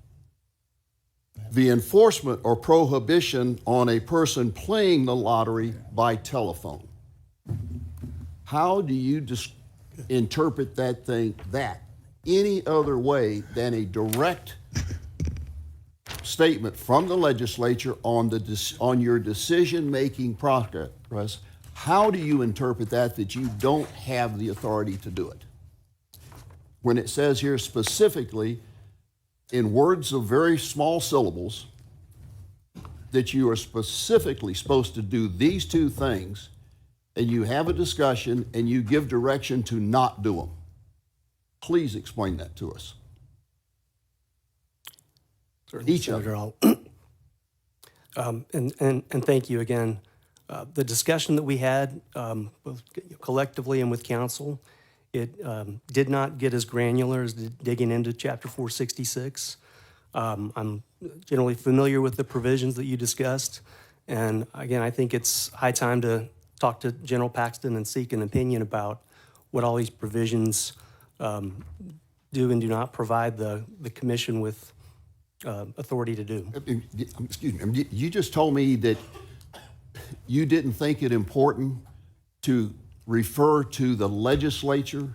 The enforcement or prohibition on a person playing the lottery by telephone. How do you interpret that any other way than a direct statement from the legislature on your decision-making process? How do you interpret that you don't have the authority to do it? When it says here specifically, in words of very small syllables, that you are specifically supposed to do these two things, and you have a discussion and you give direction to not do them. Please explain that to us. Each of Senator Hall. And thank you again. The discussion that we had both collectively and with council, it did not get as granular as digging into Chapter 466. I'm generally familiar with the provisions that you discussed. And again, I think it's high time to talk to General Paxton and seek an opinion about what all these provisions do and do not provide the commission with authority to do. Excuse me, you just told me that you didn't think it important to refer to the legislation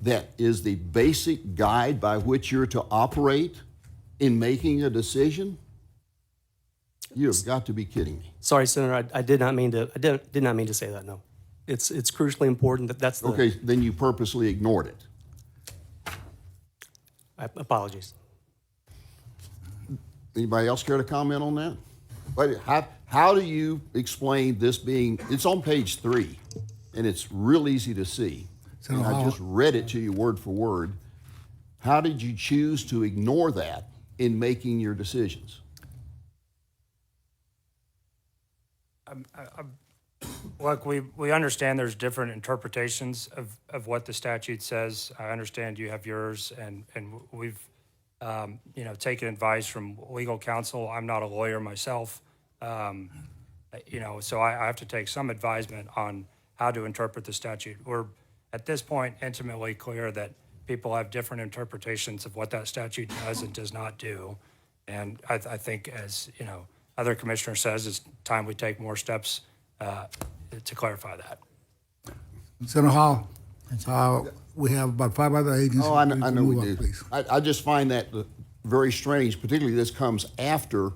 that is the basic guide by which you're to operate in making a decision? You have got to be kidding me. Sorry, Senator, I did not mean to say that. No, it's crucially important that that's the. Okay, then you purposely ignored it. Apologies. Anybody else care to comment on that? But how do you explain this being? It's on page 3, and it's real easy to see. And I just read it to you word for word. How did you choose to ignore that in making your decisions? Look, we understand there's different interpretations of what the statute says. I understand you have yours, and we've taken advice from legal counsel. I'm not a lawyer myself, so I have to take some advisement on how to interpret the statute. We're at this point intimately clear that people have different interpretations of what that statute does and does not do, and I think, as other commissioner says, it's time we take more steps to clarify that. Senator Hall, we have about 5 other agencies. Oh, I know we do. Please. I just find that very strange, particularly this comes after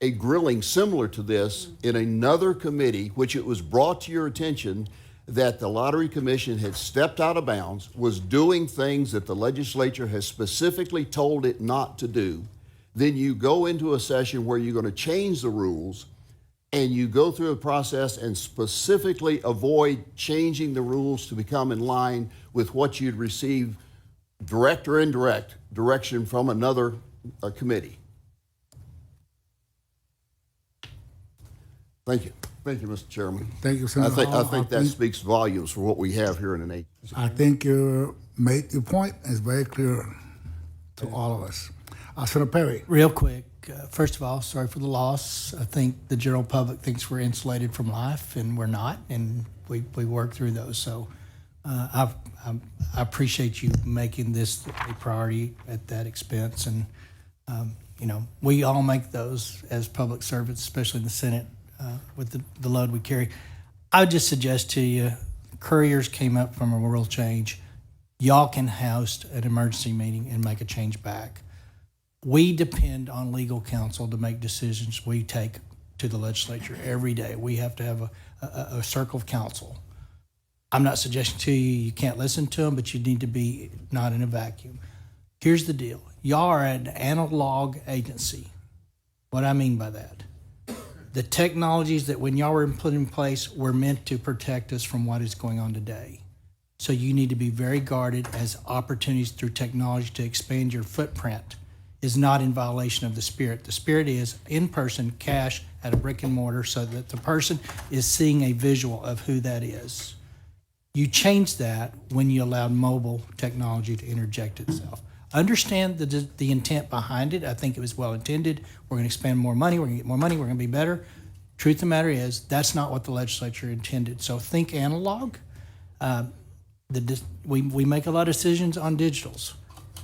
a grilling similar to this in another committee, which it was brought to your attention that the Lottery Commission had stepped out of bounds, was doing things that the legislature has specifically told it not to do. Then you go into a session where you're going to change the rules, and you go through a process and specifically avoid changing the rules to become in line with what you'd receive, direct or indirect, direction from another committee. Thank you. Thank you, Mr. Chairman. Thank you, Senator Hall. I think that speaks volumes for what we have here in an agency. I think you made your point. It's very clear to all of us. Senator Perry. Real quick, first of all, sorry for the loss. I think the general public thinks we're insulated from life, and we're not, and we work through those. So I appreciate you making this a priority at that expense. And, we all make those as public servants, especially in the Senate, with the load we carry. I would just suggest to you, couriers came up from a world change. Y'all can host an emergency meeting and make a change back. We depend on legal counsel to make decisions we take to the legislature every day. We have to have a circle of counsel. I'm not suggesting to you can't listen to them, but you need to be not in a vacuum. Here's the deal. Y'all are an analog agency. What I mean by that, the technologies that when y'all were put in place were meant to protect us from what is going on today. So you need to be very guarded as opportunities through technology to expand your footprint is not in violation of the spirit. The spirit is in-person cash at a brick and mortar so that the person is seeing a visual of who that is. You changed that when you allowed mobile technology to interject itself. Understand the intent behind it. I think it was well intended. We're going to expend more money. We're going to get more money. We're going to be better. Truth of the matter is, that's not what the legislature intended. So think analog. we make a lot of decisions on digitals,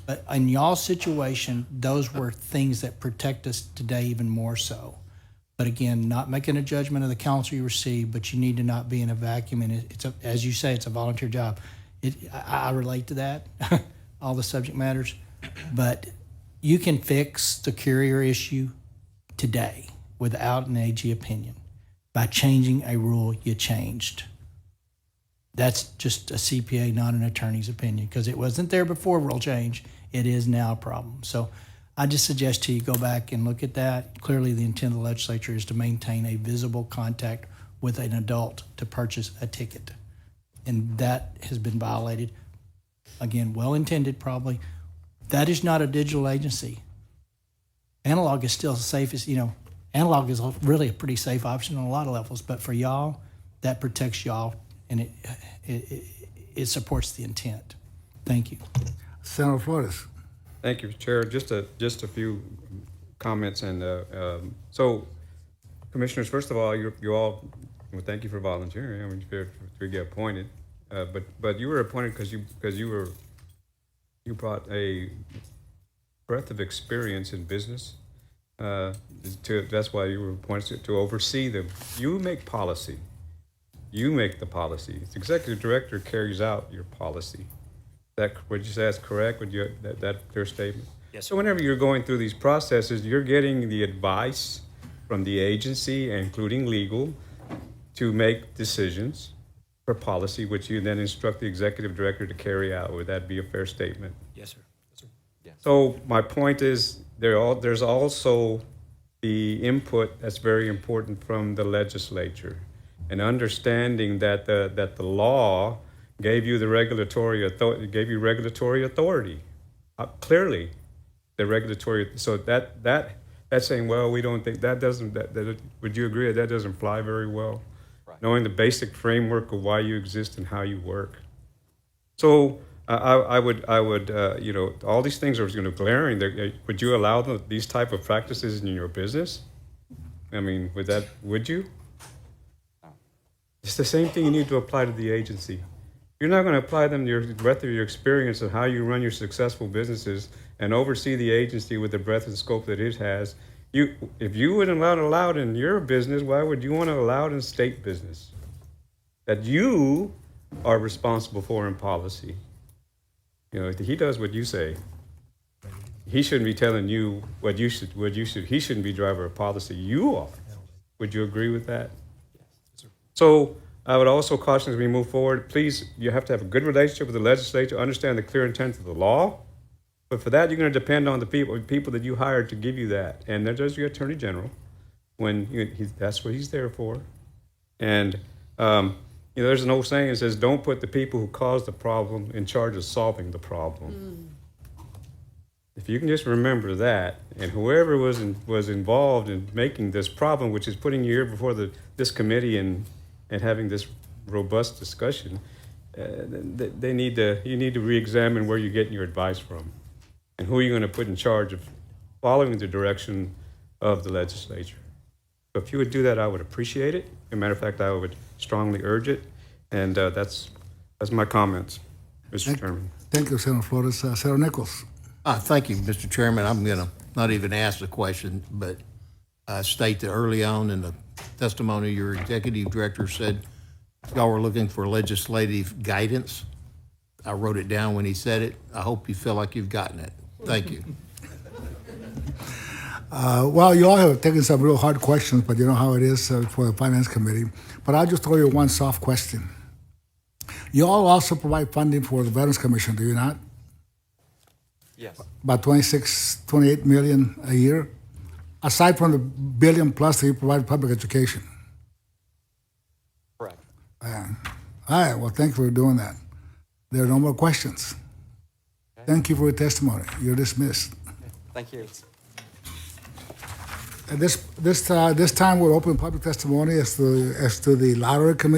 but in y'all's situation, those were things that protect us today even more so. But again, not making a judgment of the counsel you receive, but you need to not be in a vacuum. And as you say, it's a volunteer job. I relate to that, all the subject matters. But you can fix the courier issue today without an AG opinion by changing a rule you changed. That's just a CPA, not an attorney's opinion, because it wasn't there before rule change. It is now a problem. So I just suggest to you go back and look at that. Clearly, the intent of the legislature is to maintain a visible contact with an adult to purchase a ticket. And that has been violated. Again, well-intended probably. That is not a digital agency. Analog is still the safest, analog is really a pretty safe option on a lot of levels, but for y'all, that protects y'all and it supports the intent. Thank you. Senator Flores. Thank you, Chair. Just a few comments, and so, commissioners. First of all, you all. Well, thank you for volunteering. I mean, to get appointed, but you were appointed because you brought a breadth of experience in business. That's why you were appointed to oversee them. You make policy. You make the policy. The executive director carries out your policy. Would you say that's correct? That clear statement? Yes. So whenever you're going through these processes, you're getting the advice from the agency, including legal, to make decisions for policy, which you then instruct the executive director to carry out. Would that be a fair statement? Yes, sir. Yes, sir. Yeah. So my point is, there's also the input that's very important from the legislature, and understanding that the law gave you the regulatory authority, clearly, the regulatory. So that's saying, well, we don't think that doesn't. Would you agree that doesn't fly very well? Right. Knowing the basic framework of why you exist and how you work. So I would all these things are glaring. Would you allow these type of practices in your business? I mean, would you? It's the same thing you need to apply to the agency. You're not going to apply them to your breadth of your experience of how you run your successful businesses and oversee the agency with the breadth and scope that it has. If you wouldn't allow it in your business, why would you want to allow it in state business? That you are responsible for in policy. He does what you say. He shouldn't be telling you what you should. He shouldn't be driver of policy. You are. Would you agree with that? Yes, sir. So I would also caution as we move forward, please, you have to have a good relationship with the legislature, understand the clear intent of the law. But for that, you're going to depend on the people that you hired to give you that. And there's your attorney general, that's what he's there for. And there's an old saying that says, "Don't put the people who caused the problem in charge of solving the problem." If you can just remember that, and whoever was involved in making this problem, which is putting you here before this committee and having this robust discussion, you need to re-examine where you're getting your advice from and who you're going to put in charge of following the direction of the legislature. So if you would do that, I would appreciate it. As a matter of fact, I would strongly urge it. And that's my comments, Mr. Chairman. Thank you, Senator Flores. Senator Nichols. Thank you, Mr. Chairman. I'm going to not even ask the question, but state that early on in the testimony, your executive director said y'all were looking for legislative guidance. I wrote it down when he said it. I hope you feel like you've gotten it. Thank you. Well, you all have taken some real hard questions, but you know how it is for the Finance Committee. But I'll just throw you one soft question. You all also provide funding for the Veterans Commission, do you not? Yes. About 28 million a year, aside from the billion plus that you provide public education. Correct. All right, well, thank you for doing that. There are no more questions. Okay. Thank you for your testimony. You're dismissed. Thank you. At this time, we'll open public testimony as to the Lottery Commission.